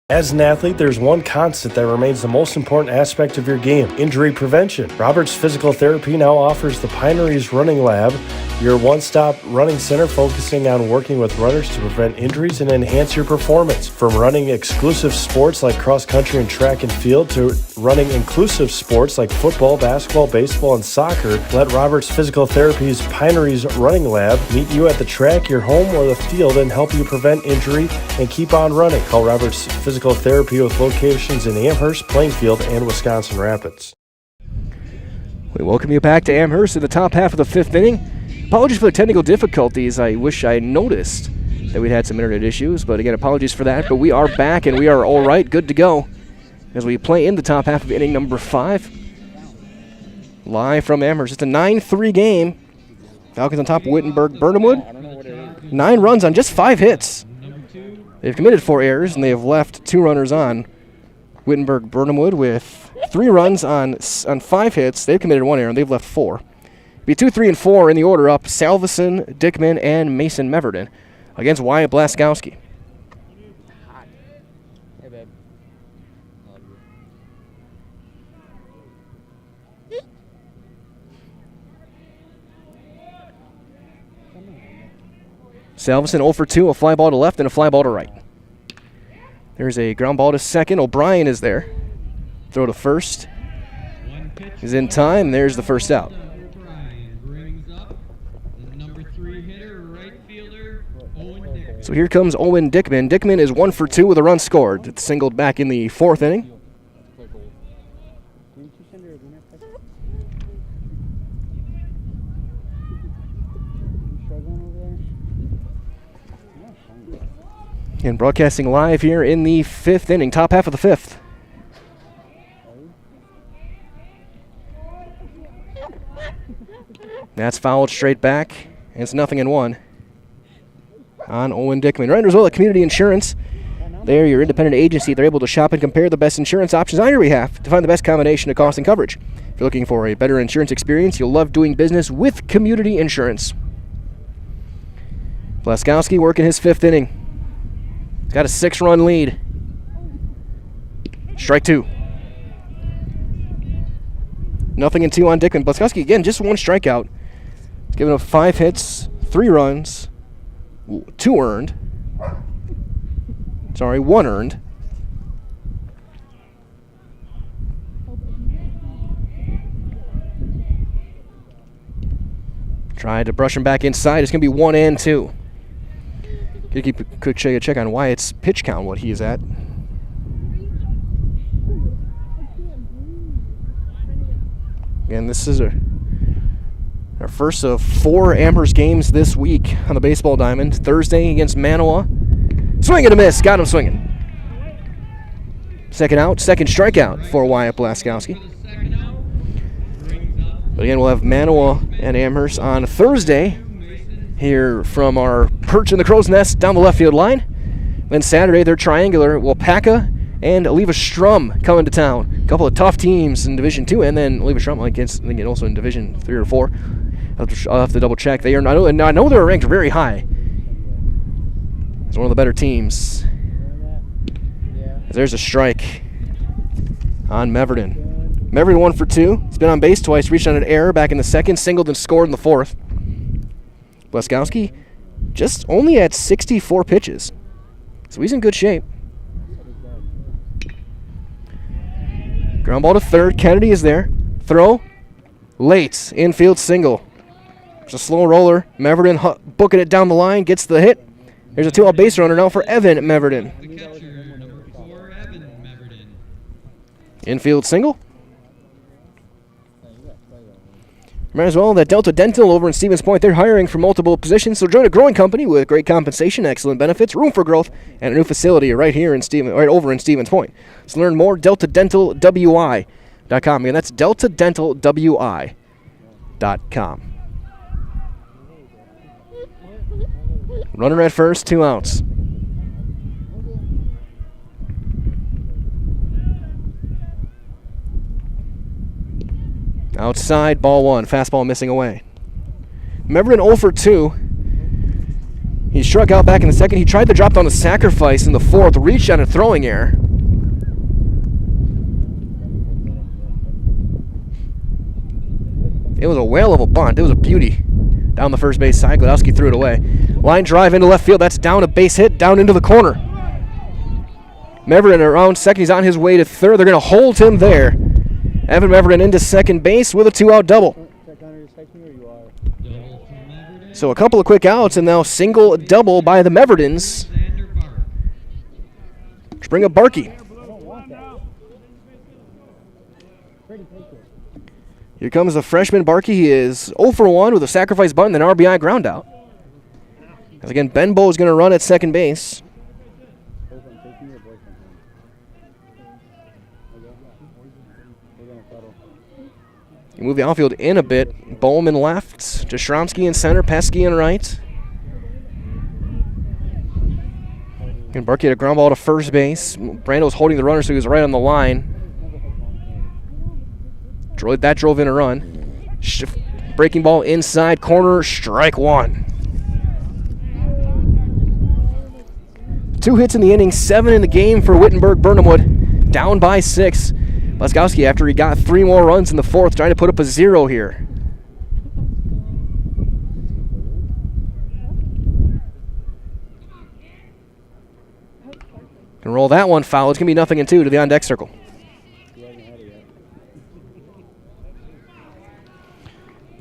As an athlete, there's one constant that remains the most important aspect of your game: injury prevention. Roberts Physical Therapy now offers the Pineries Running Lab, your one-stop running center focusing on working with runners to prevent injuries and enhance your performance. From running exclusive sports like cross-country and track and field to running inclusive sports like football, basketball, baseball, and soccer, let Roberts Physical Therapy's Pineries Running Lab meet you at the track, your home, or the field and help you prevent injury and keep on running. Call Roberts Physical Therapy with locations in Amherst, Plainfield, and Wisconsin Rapids. We welcome you back to Amherst in the top half of the 5th inning. Apologies for the technical difficulties. I wish I noticed that we had some internet issues, but again, apologies for that. But we are back and we are all right, good to go, as we play in the top half of inning number 5. Live from Amherst. It's a 9-3 game. Falcons on top of Wittenberg-Birnamwood. 9 runs on just 5 hits. They've committed 4 errors, and they have left 2 runners on. Wittenberg-Birnamwood with 3 runs on 5 hits. They've committed 1 error, and they've left 4. Be 2, 3, and 4 in the order up: Salveson, Dickman, and Mason Meverden against Wyatt Blaskowski. Hey, babe. Salveson 0 for 2, a fly ball to left and a fly ball to right. There's a ground ball to second. O'Brien is there. Throw to first is in time. There's the first out. So here comes Owen Dickman. Dickman is 1 for 2 with a run scored. It's singled back in the 4th inning. And broadcasting live here in the 5th inning, top half of the 5th. That's fouled straight back, and it's 0-1 on Owen Dickman. Right, as well, Community Insurance. They're your independent agency. They're able to shop and compare the best insurance options on your behalf to find the best combination of cost and coverage. If you're looking for a better insurance experience, you'll love doing business with Community Insurance. Blaskowski working his 5th inning. He's got a 6-run lead. Strike 2. 0-2 on Dickman. Blaskowski, again, just 1 strikeout. He's given up 5 hits, 3 runs, 2 earned. 1 earned. Tried to brush him back inside. It's going to be 1 and 2. Gonna keep a quick check on Wyatt's pitch count, what he is at. Again, this is our first of 4 Amherst games this week on the baseball diamond. Thursday against Manawa. Swing and a miss. Got him swinging. Second out, second strikeout for Wyatt Blaskowski. But again, we'll have Manawa and Amherst on Thursday here from our perch in the crow's nest down the left field line. Then Saturday, they're triangular. Wapaka and Leva Strum coming to town. A couple of tough teams in Division 2, and then Leva Strum, I think also in Division 3 or 4. I'll have to double check. I know they're ranked very high. It's one of the better teams. There's a strike on Meverden. Meverden 1 for 2. He's been on base twice, reached on an error back in the second, singled and scored in the fourth. Blaskowski just only at 64 pitches. So he's in good shape. Ground ball to third. Kennedy is there. Throw. Late. Infield single. There's a slow roller. Meverden booking it down the line. Gets the hit. There's a 2-out base runner now for Evan Meverden. Infield single. Might as well, that Delta Dental over in Stevens Point, they're hiring for multiple positions, so join a growing company with great compensation, excellent benefits, room for growth, and a new facility right over in Stevens Point. So learn more, deltadentalwi.com. Again, that's deltadentalwi.com. Runner at first, 2 outs. Outside, ball 1. Fastball missing away. Meverden 0 for 2. He struck out back in the second. He tried to drop down a sacrifice in the fourth. Reached on a throwing error. It was a whale of a bunt. It was a beauty. Down the first base side. Gladowski threw it away. Line drive into left field. That's down, a base hit. Down into the corner. Meverden around second. He's on his way to third. They're going to hold him there. Evan Meverden into second base with a 2-out double. So a couple of quick outs and now single double by the Meverdens. Let's bring up Barkey. Here comes the freshman Barkey. He is 0 for 1 with a sacrifice bunt and an RBI ground out. As again, Benbow is going to run at second base. You move the outfield in a bit. Bowman left, Jastrzomski in center, Pesky in right. And Barkey had a ground ball to first base. Brando's holding the runner, so he was right on the line. That drove in a run. Breaking ball inside corner, strike 1. 2 hits in the inning, 7 in the game for Wittenberg-Birnamwood. Down by 6. Blaskowski, after he got 3 more runs in the fourth, trying to put up a 0 here. Can roll that one foul. It's going to be 0-2 to the on-deck circle.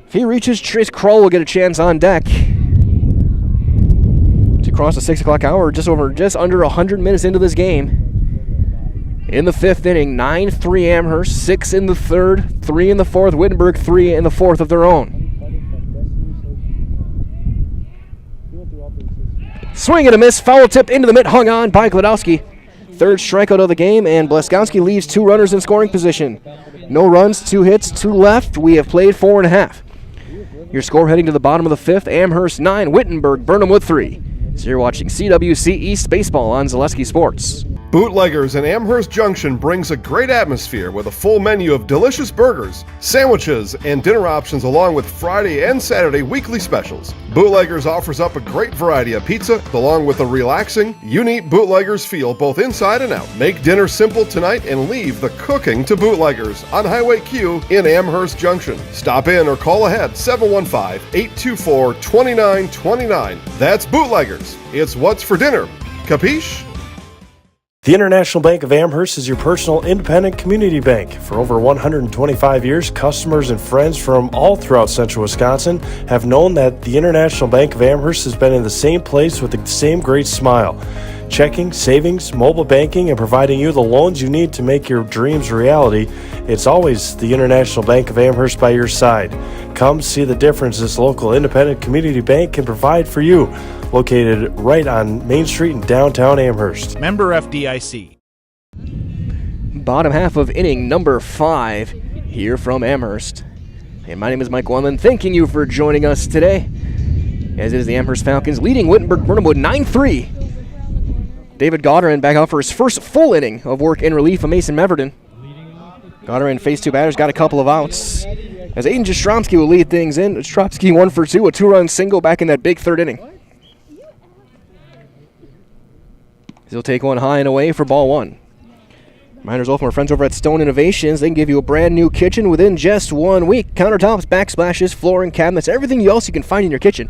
If he reaches, Trace Kroll will get a chance on deck. To cross the 6 o'clock hour, just under 100 minutes into this game. In the 5th inning, 9-3 Amherst, 6 in the 3rd, 3 in the 4th, Wittenberg 3 in the 4th of their own. Swing and a miss, foul tip into the mitt, hung on by Gladowski. 3rd strikeout of the game, and Blaskowski leaves 2 runners in scoring position. No runs, 2 hits, 2 left. We have played 4.5. Your score heading to the bottom of the 5th, Amherst 9, Wittenberg-Birnamwood 3. So you're watching CWC East Baseball on Zaleski Sports. Bootleggers in Amherst Junction brings a great atmosphere with a full menu of delicious burgers, sandwiches, and dinner options along with Friday and Saturday weekly specials. Bootleggers offers up a great variety of pizza along with a relaxing, unique Bootleggers feel both inside and out. Make dinner simple tonight and leave the cooking to Bootleggers on Highway Q in Amherst Junction. Stop in or call ahead 715-824-2929. That's Bootleggers. It's what's for dinner. Capiche? The International Bank of Amherst is your personal independent community bank. For over 125 years, customers and friends from all throughout central Wisconsin have known that the International Bank of Amherst has been in the same place with the same great smile. Checking, savings, mobile banking, and providing you the loans you need to make your dreams a reality. It's always the International Bank of Amherst by your side. Come see the difference this local independent community bank can provide for you. Located right on Main Street in downtown Amherst. Member FDIC. bottom half of inning number 5 here from Amherst. And my name is Mike Wendland, thanking you for joining us today, as it is the Amherst Falcons leading Wittenberg-Birnamwood 9-3. David Gauderman back out for his first full inning of work in relief of Mason Meverton. Gauderman faced 2 batters, got a couple of outs, as Aiden Jastrzomski will lead things in. Jastrzomski 1 for 2, a 2-run single back in that big 3rd inning. He'll take one high and away for ball 1. Reminders all from our friends over at Stone Innovations. They can give you a brand new kitchen within just 1 week. Countertops, backsplashes, flooring, cabinets, everything else you can find in your kitchen.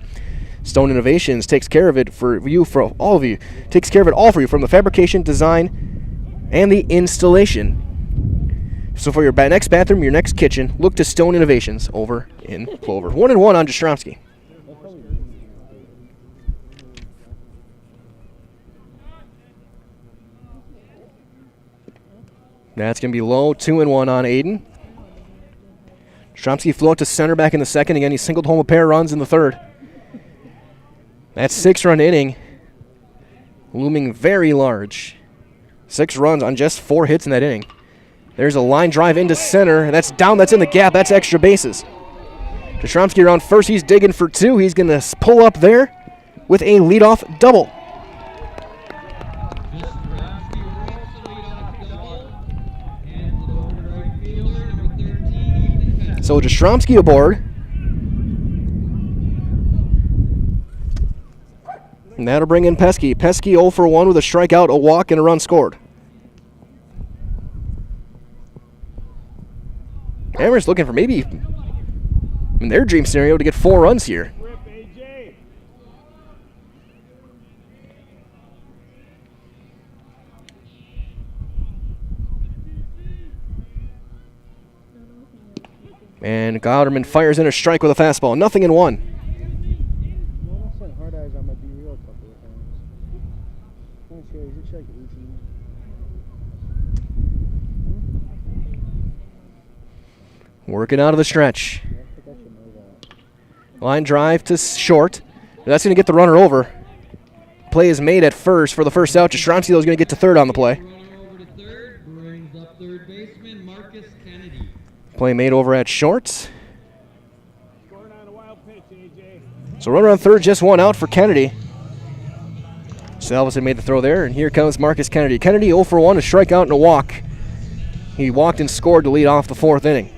Stone Innovations takes care of it for you, for all of you. Takes care of it all for you, from the fabrication, design, and the installation. So for your next bathroom, your next kitchen, look to Stone Innovations over in Clover. 1-1 on Jastrzomski. That's going to be low. 2-1 on Aiden. Jastrzomski flew out to center back in the 2nd. Again, he singled home a pair of runs in the 3rd. That 6-run inning looming very large. 6 runs on just 4 hits in that inning. There's a line drive into center. That's down. That's in the gap. That's extra bases. Jastrzomski around first. He's digging for 2. He's going to pull up there with a leadoff double. So Jastrzomski aboard. And that'll bring in Pesky. Pesky 0 for 1 with a strikeout, a walk, and a run scored. Amherst looking for maybe, in their dream scenario, to get 4 runs here. And Gauderman fires in a strike with a fastball. 0-1. Working out of the stretch. Line drive to short. That's going to get the runner over. Play is made at first for the first out. Jastrzomski, though, is going to get to 3rd on the play. Play made over at short. So runner on 3rd, just 1 out for Kennedy. Salveson made the throw there, and here comes Marcus Kennedy. Kennedy 0 for 1, a strikeout and a walk. He walked and scored to lead off the 4th inning.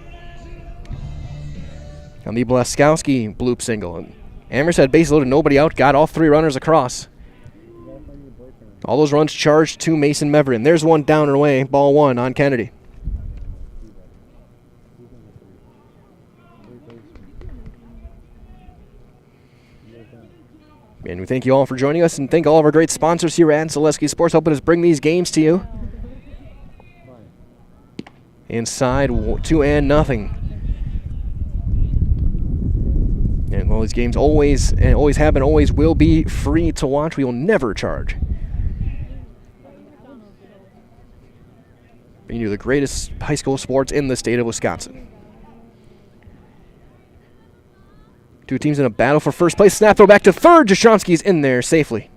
On the Blaskowski bloop single. And Amherst had base loaded, nobody out, got all 3 runners across. All those runs charged to Mason Meverton. There's one down and away, ball 1 on Kennedy. And we thank you all for joining us, and thank all of our great sponsors here at Zaleski Sports, helping us bring these games to you. Inside 2-0. And while these games always have and always will be free to watch, we will never charge. Bringing you the greatest high school sports in the state of Wisconsin. 2 teams in a battle for first place. Snap throw back to 3rd. Jastrzomski's in there safely.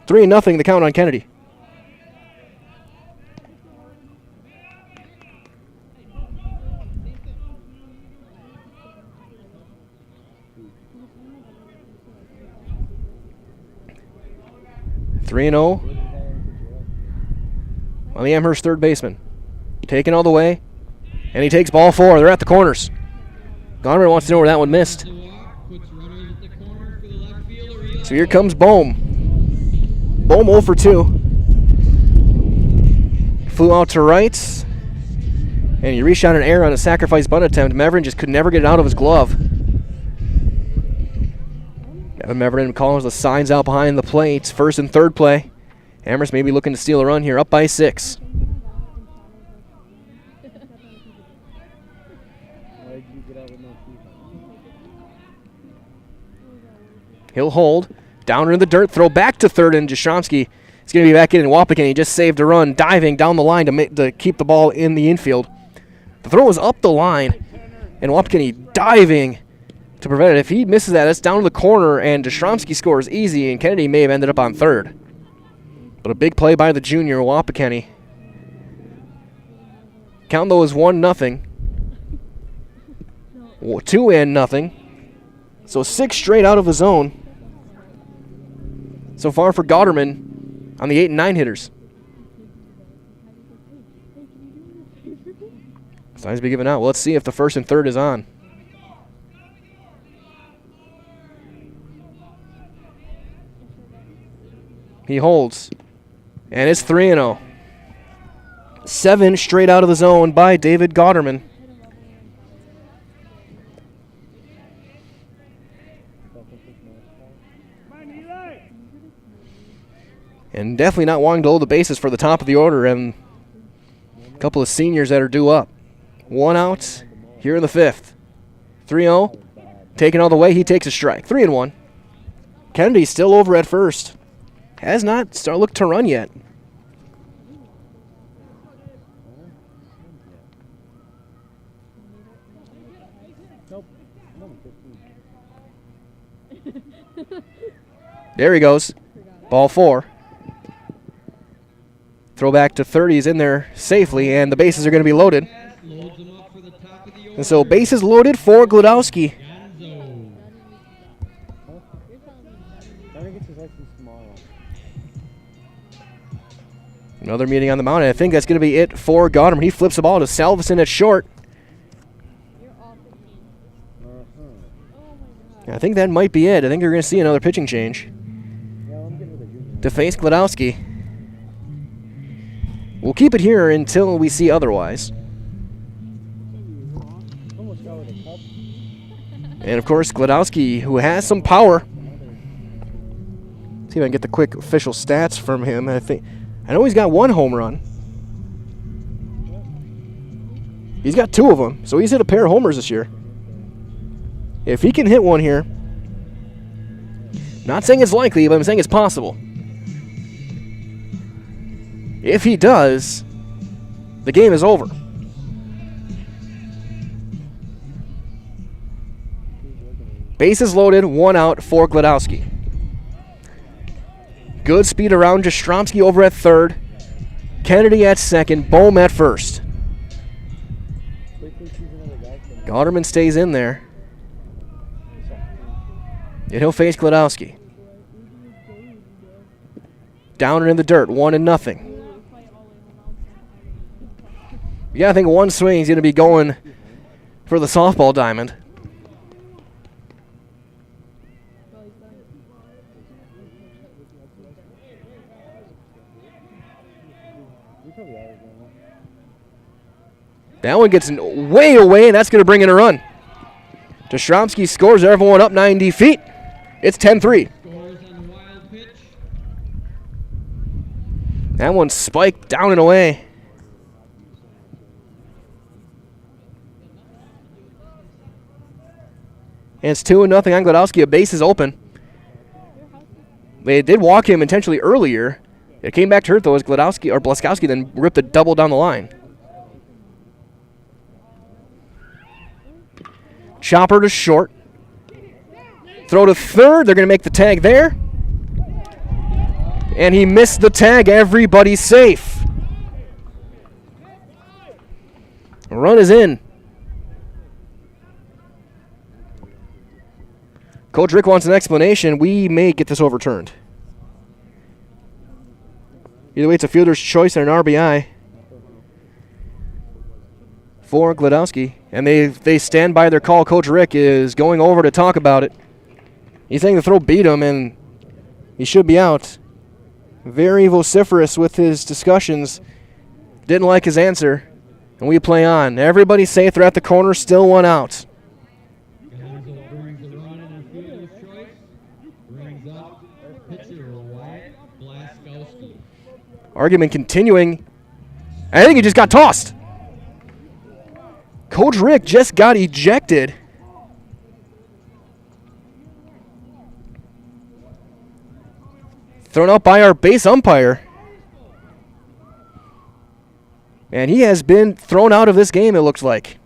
3-0 the count on Kennedy. (3-0) on the Amherst 3rd baseman. Taken all the way, and he takes ball 4. They're at the corners. Gauderman wants to know where that one missed. So here comes Bohm. Bohm 0 for 2. Flew out to right, and he reached out an error on a sacrifice bunt attempt. Meverton just could never get it out of his glove. Evan Meverton calls the signs out behind the plate. 1st and 3rd play. Amherst may be looking to steal a run here, up by 6. He'll hold. Downer in the dirt. Throw back to 3rd, and Jastrzomski is going to be back in. Wapakin, he just saved a run, diving down the line to keep the ball in the infield. The throw was up the line, and Wapakin diving to prevent it. If he misses that, it's down to the corner, and Jastrzomski scores easy, and Kennedy may have ended up on 3rd. But a big play by the junior, Wapakin. Count those 1-0. 2-0. So 6 straight out of the zone so far for Gotterman on the 8 and 9 hitters. Signs to be given out. Well, let's see if the first and third is on. He holds. And it's 3-0. 7 straight out of the zone by David Gotterman. And definitely not wanting to load the bases for the top of the order, and a couple of seniors that are due up. 1 out here in the 5th. 3-0. Taken all the way. He takes a strike. 3-1. Kennedy's still over at first. Has not looked to run yet. There he goes. Ball 4. Throwback to 30s in there safely, and the bases are going to be loaded. And so bases loaded for Glodowski. Another meeting on the mound, and I think that's going to be it for Gotterman. He flips the ball to Salveson at short. I think that might be it. I think you're going to see another pitching change to face Glodowski. We'll keep it here until we see otherwise. And of course, Glodowski, who has some power. See if I can get the quick official stats from him. I know he's got 1 home run. He's got 2 of them, so he's hit a pair of homers this year. If he can hit one here, not saying it's likely, but I'm saying it's possible. If he does, the game is over. Bases loaded, 1 out for Glodowski. Good speed around Jastrzomski over at third. Kennedy at second. Bohm at first. Gotterman stays in there. And he'll face Glodowski. Down and in the dirt, 1-0. Yeah, I think one swing he's going to be going for the softball diamond. That one gets way away, and that's going to bring in a run. Jastrzomski scores everyone up 90 feet. It's 10-3. That one spiked down and away. And it's 2-0 on Glodowski. A base is open. They did walk him intentionally earlier. It came back to hurt, though, as Blaskowski then ripped a double down the line. Chopper to short. Throw to third. They're going to make the tag there. And he missed the tag. Everybody's safe. A run is in. Coach Rick wants an explanation. We may get this overturned. Either way, it's a fielder's choice and an RBI for Glodowski. And they stand by their call. Coach Rick is going over to talk about it. He's saying the throw beat him, and he should be out. Very vociferous with his discussions. Didn't like his answer. And we play on. Everybody's safe. They're at the corner. Still 1 out. Argument continuing. I think he just got tossed. Coach Rick just got ejected. Thrown out by our base umpire. And he has been thrown out of this game, it looks like.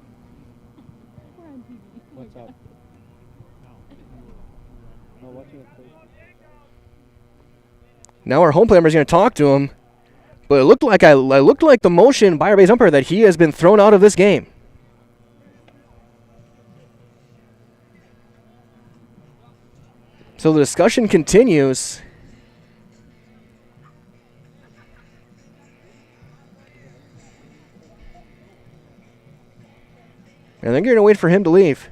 Now our home player is going to talk to him. But it looked like the motion by our base umpire that he has been thrown out of this game. So the discussion continues. I think you're going to wait for him to leave.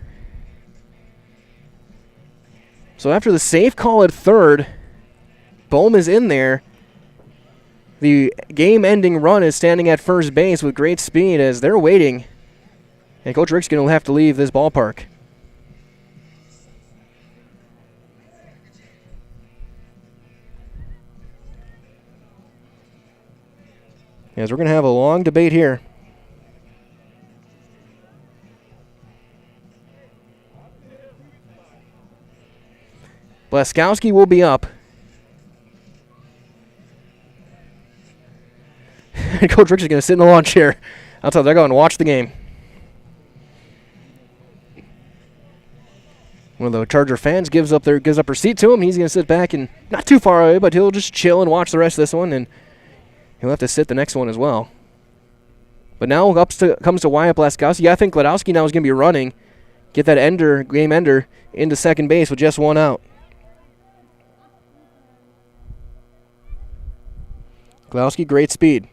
So after the safe call at third, Bohm is in there. The game-ending run is standing at first base with great speed as they're waiting. And Coach Rick's going to have to leave this ballpark. As we're going to have a long debate here. Blaskowski will be up. Coach Rick's going to sit in the lawn chair outside. They're going to watch the game. One of the Charger fans gives up her seat to him. He's going to sit back and not too far away, but he'll just chill and watch the rest of this one, and he'll have to sit the next one as well. But now comes to Wyatt Blaskowski. I think Gladowski now is going to be running, get that game ender into second base with just one out. Gladowski, great speed.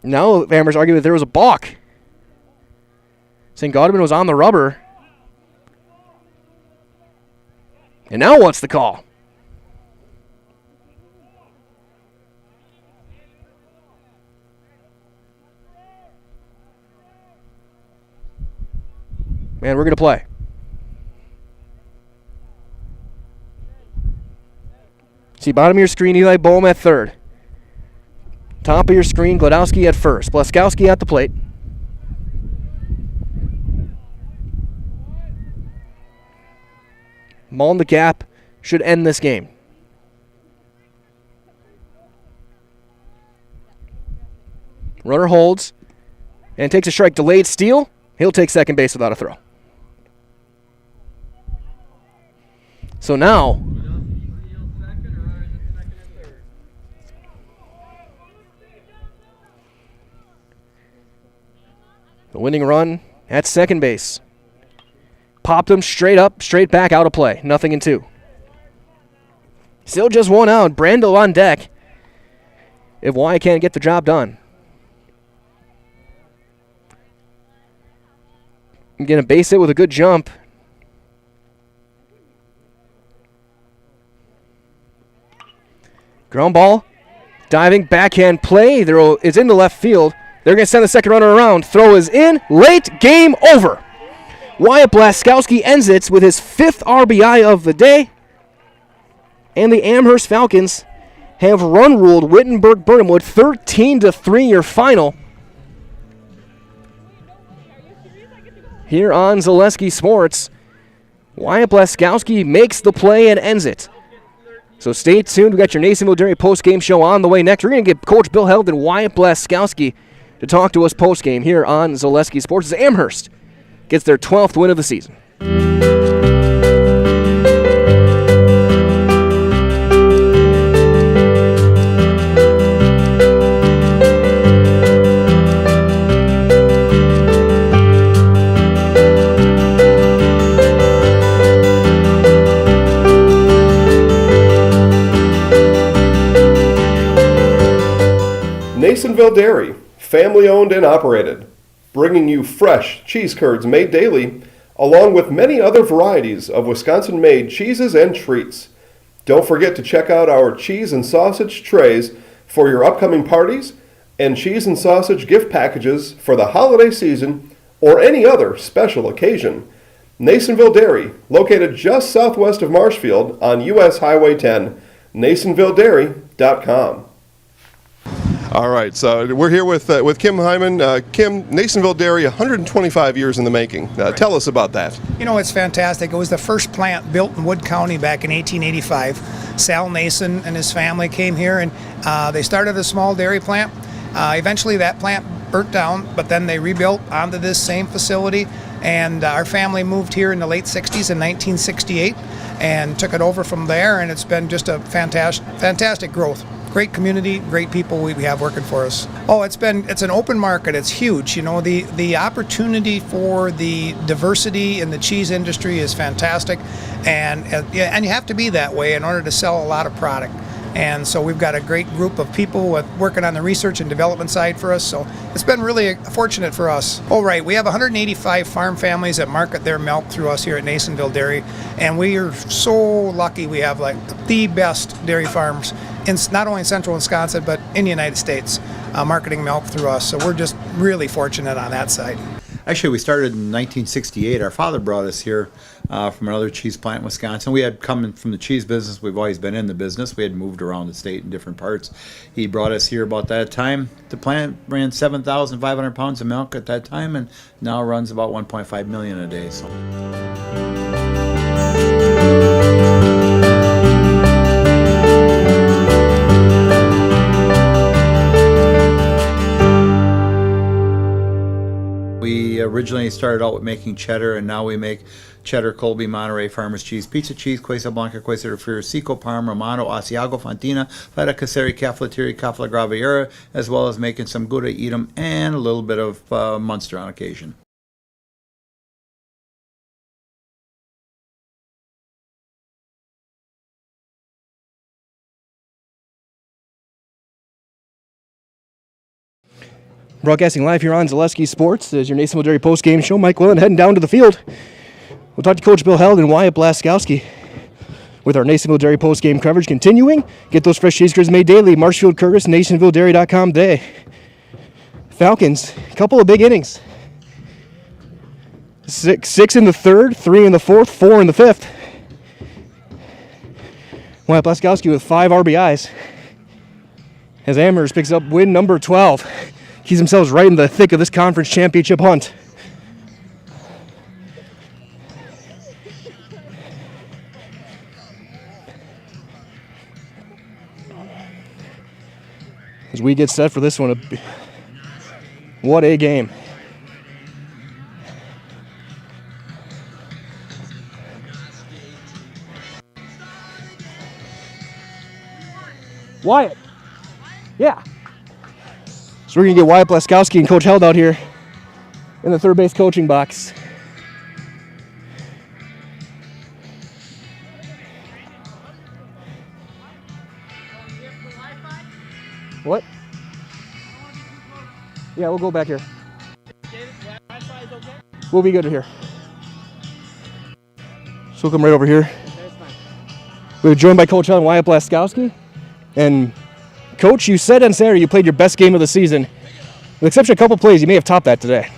Now Amherst argued that there was a balk, saying Gauderman was on the rubber. And now what's the call? Man, we're going to play. See, bottom of your screen, Eli Bohm at third. Top of your screen, Gladowski at first. Blaskowski at the plate. Maul in the gap should end this game. Runner holds and takes a strike. Delayed steal. He'll take second base without a throw. So now, the winning run at second base. Popped him straight up, straight back, out of play. 0-2. Still just one out. Brandel on deck if Wyatt can't get the job done. I'm going to base it with a good jump. Ground ball. Diving backhand play. It's into left field. They're going to send the second runner around. Throw is in. Late. Game over. Wyatt Blaskowski ends it with his 5th RBI of the day. And the Amherst Falcons have run-ruled Wittenberg-Birnamwood 13-3 your final. Here on Zaleski Sports, Wyatt Blaskowski makes the play and ends it. So stay tuned. We got your Nasonville Dairy post-game show on the way next. We're going to get Coach Bill Held and Wyatt Blaskowski to talk to us post-game here on Zaleski Sports as Amherst gets their 12th win of the season. Nasonville Dairy, family owned and operated, bringing you fresh cheese curds made daily, along with many other varieties of Wisconsin-made cheeses and treats. Don't forget to check out our cheese and sausage trays for your upcoming parties and cheese and sausage gift packages for the holiday season or any other special occasion. Nasonville Dairy, located just southwest of Marshfield on US Highway 10, NasonvilleDairy.com. All right, so we're here with Kim Hyman. Kim, Nasonville Dairy, 125 years in the making. Tell us about that. You know, it's fantastic. It was the first plant built in Wood County back in 1885. Sal Nason and his family came here, and they started a small dairy plant. Eventually that plant burnt down, but then they rebuilt onto this same facility, And our family moved here in the late 60s in 1968 and took it over from there, and it's been just a fantastic growth. Great community, great people we have working for us. Oh, it's an open market. It's huge. You know, the opportunity for the diversity in the cheese industry is fantastic, and you have to be that way in order to sell a lot of product. And so we've got a great group of people working on the research and development side for us. So it's been really fortunate for us. Oh, right. We have 185 farm families that market their milk through us here at Nasonville Dairy. And we are so lucky we have like the best dairy farms in not only in central Wisconsin, but in the United States, marketing milk through us. So we're just really fortunate on that side. Actually, we started in 1968. Our father brought us here from another cheese plant in Wisconsin. We had come from the cheese business. We've always been in the business. We had moved around the state in different parts. He brought us here about that time. The plant ran 7,500 pounds of milk at that time, and now runs about 1.5 million a day. So. We originally started out with making cheddar, and now we make cheddar, Colby, Monterey, Farmers Cheese, Pizza Cheese, Quesa Blanca, Quesa de Friar, Seco, Parma, Romano, Asiago, Fontina, Feta Caseri, Cafflettieri, Cafla Graviera, as well as making some Gouda Edam and a little bit of Munster on occasion. Broadcasting live here on Zaleski Sports as your Nasonville Dairy post-game show. Mike Willen heading down to the field. We'll talk to Coach Bill Held and Wyatt Blaskowski with our Nasonville Dairy post-game coverage continuing. Get those fresh cheese curds made daily. Marshfield Curtis, NasonvilleDairy.com today. Falcons, a couple of big innings. Six in the third, 3 in the fourth, 4 in the fifth. Wyatt Blaskowski with 5 RBIs as Amherst picks up win number 12. Keeps themselves right in the thick of this conference championship hunt. As we get set for this one, what a game. Wyatt. Yeah. So we're going to get Wyatt Blaskowski and Coach Held out here in the third base coaching box. What? Yeah, we'll go back here. We'll be good here. So we'll come right over here. We're joined by Coach Held and Wyatt Blaskowski. And Coach, you said on Saturday you played your best game of the season. With exception of a couple plays, you may have topped that today.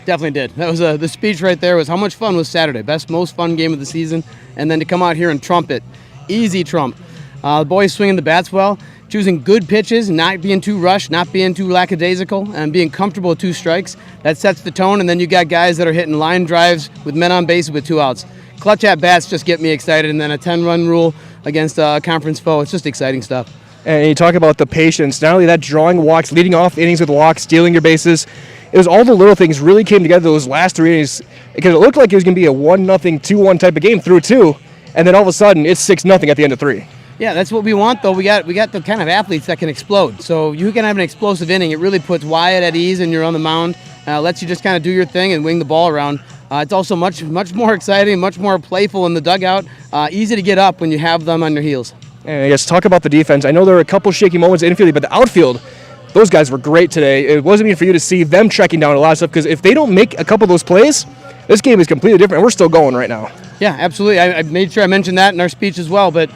Definitely did. That was the speech right there was how much fun was Saturday. Most fun game of the season. And then to come out here and trump it. Easy trump. The boys swinging the bats well, choosing good pitches, not being too rushed, not being too lackadaisical, and being comfortable with 2 strikes. That sets the tone, and then you got guys that are hitting line drives with men on base with 2 outs. Clutch at bats just get me excited, and then a 10-run rule against a conference foe. It's just exciting stuff. And you talk about the patience. Not only that, drawing walks, leading off innings with walks, stealing your bases. It was all the little things really came together those last 3 innings because it looked like it was going to be a 1-0, 2-1 type of game through 2, and then all of a sudden it's 6-0 at the end of 3. Yeah, that's what we want, though. We got the kind of athletes that can explode. So you can have an explosive inning. It really puts Wyatt at ease, and you're on the mound. Lets you just kind of do your thing and wing the ball around. It's also much more exciting, much more playful in the dugout. Easy to get up when you have them on your heels. And I guess talk about the defense. I know there were a couple shaky moments in infield, but the outfield, those guys were great today. It wasn't even for you to see them tracking down a lot of stuff because if they don't make a couple of those plays, this game is completely different, and we're still going right now. Yeah, absolutely. I made sure I mentioned that in our speech as well, but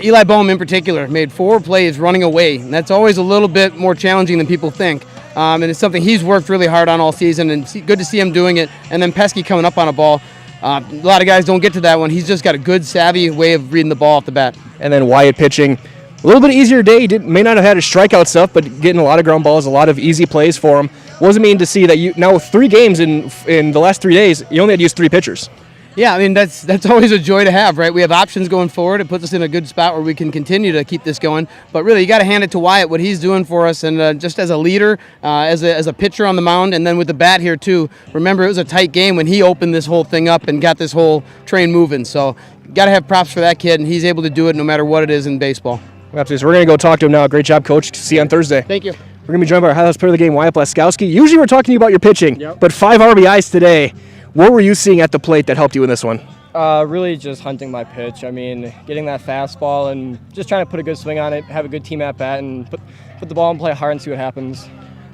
Eli Boehm in particular made 4 plays running away, and that's always a little bit more challenging than people think. And it's something he's worked really hard on all season, and good to see him doing it. And then Pesky coming up on a ball. A lot of guys don't get to that one. He's just got a good, savvy way of reading the ball off the bat. And then Wyatt pitching. A little bit easier day. He may not have had his strikeout stuff, but getting a lot of ground balls, a lot of easy plays for him. Wasn't mean to see that you now with 3 games in the last 3 days, you only had to use 3 pitchers. Yeah, I mean, that's always a joy to have, right? We have options going forward. It puts us in a good spot where we can continue to keep this going. But really, you got to hand it to Wyatt, what he's doing for us, and just as a leader, as a pitcher on the mound, and then with the bat here too. Remember, it was a tight game when he opened this whole thing up and got this whole train moving. So, got to have props for that kid, and he's able to do it no matter what it is in baseball. Absolutely. So we're going to go talk to him now. Great job, Coach. See you on Thursday. Thank you. We're going to be joined by our highlights player of the game, Wyatt Blaskowski. Usually we're talking to you about your pitching, but 5 RBIs today. What were you seeing at the plate that helped you in this one? Really just hunting my pitch. I mean, getting that fastball and just trying to put a good swing on it, have a good team at bat, and put the ball in play hard and see what happens.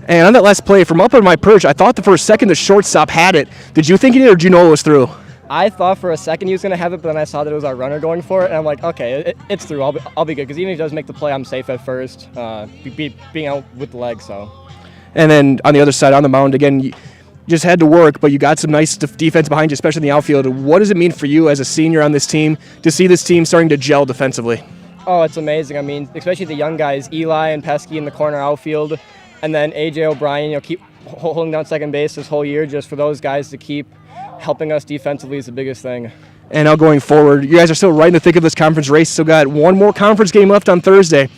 And on that last play, from up on my perch, I thought for a second the shortstop had it. Did you think he did, or did you know it was through? I thought for a second he was going to have it, but then I saw that it was our runner going for it, and I'm like, okay, it's through. I'll be good, because even if he does make the play, I'm safe at first, being out with the leg. So. And then on the other side, on the mound, again, you just had to work, but you got some nice defense behind you, especially in the outfield. What does it mean for you as a senior on this team to see this team starting to gel defensively? Oh, it's amazing. I mean, especially the young guys, Eli and Pesky in the corner outfield, and then A.J. O'Brien, keep holding down second base this whole year, just for those guys to keep helping us defensively is the biggest thing. And now going forward, you guys are still right in the thick of this conference race. Still got one more conference game left on Thursday.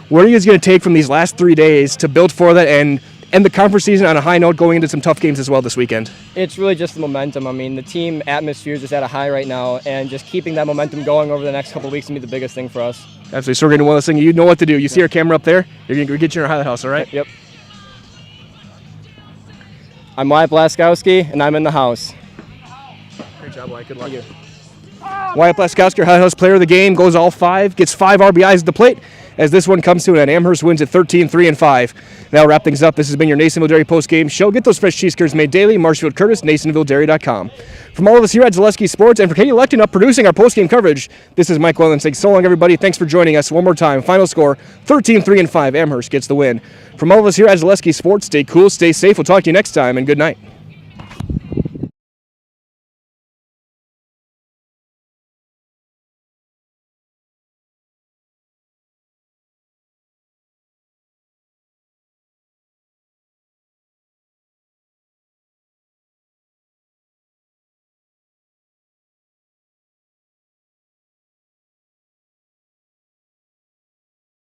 What are you guys going to take from these last 3 days to build for that and end the conference season on a high note, going into some tough games as well this weekend? It's really just the momentum. I mean, the team atmosphere is just at a high right now, and just keeping that momentum going over the next couple of weeks will be the biggest thing for us. Absolutely. So we're going to do one of those things. You know what to do. You see our camera up there? You're going to get you in our highlight house, all right? Yep. I'm Wyatt Blaskowski, and I'm in the house. Great job, Wyatt. Good luck. Thank you. Wyatt Blaskowski, our highlight house player of the game, goes all 5, gets 5 RBIs at the plate as this one comes to an end. Amherst wins at 13-3-5. Now wrap things up. This has been your Nasonville Dairy post-game show. Get those fresh cheese curds made daily. Marshfield Curtis, NasonvilleDairy.com. From all of us here at Zaleski Sports and for Katie Lecton up producing our post-game coverage, this is Mike Wellen saying so long, everybody. Thanks for joining us. One more time. Final score, 13-3-5. Amherst gets the win. From all of us here at Zaleski Sports, stay cool, stay safe. We'll talk to you next time, and good night.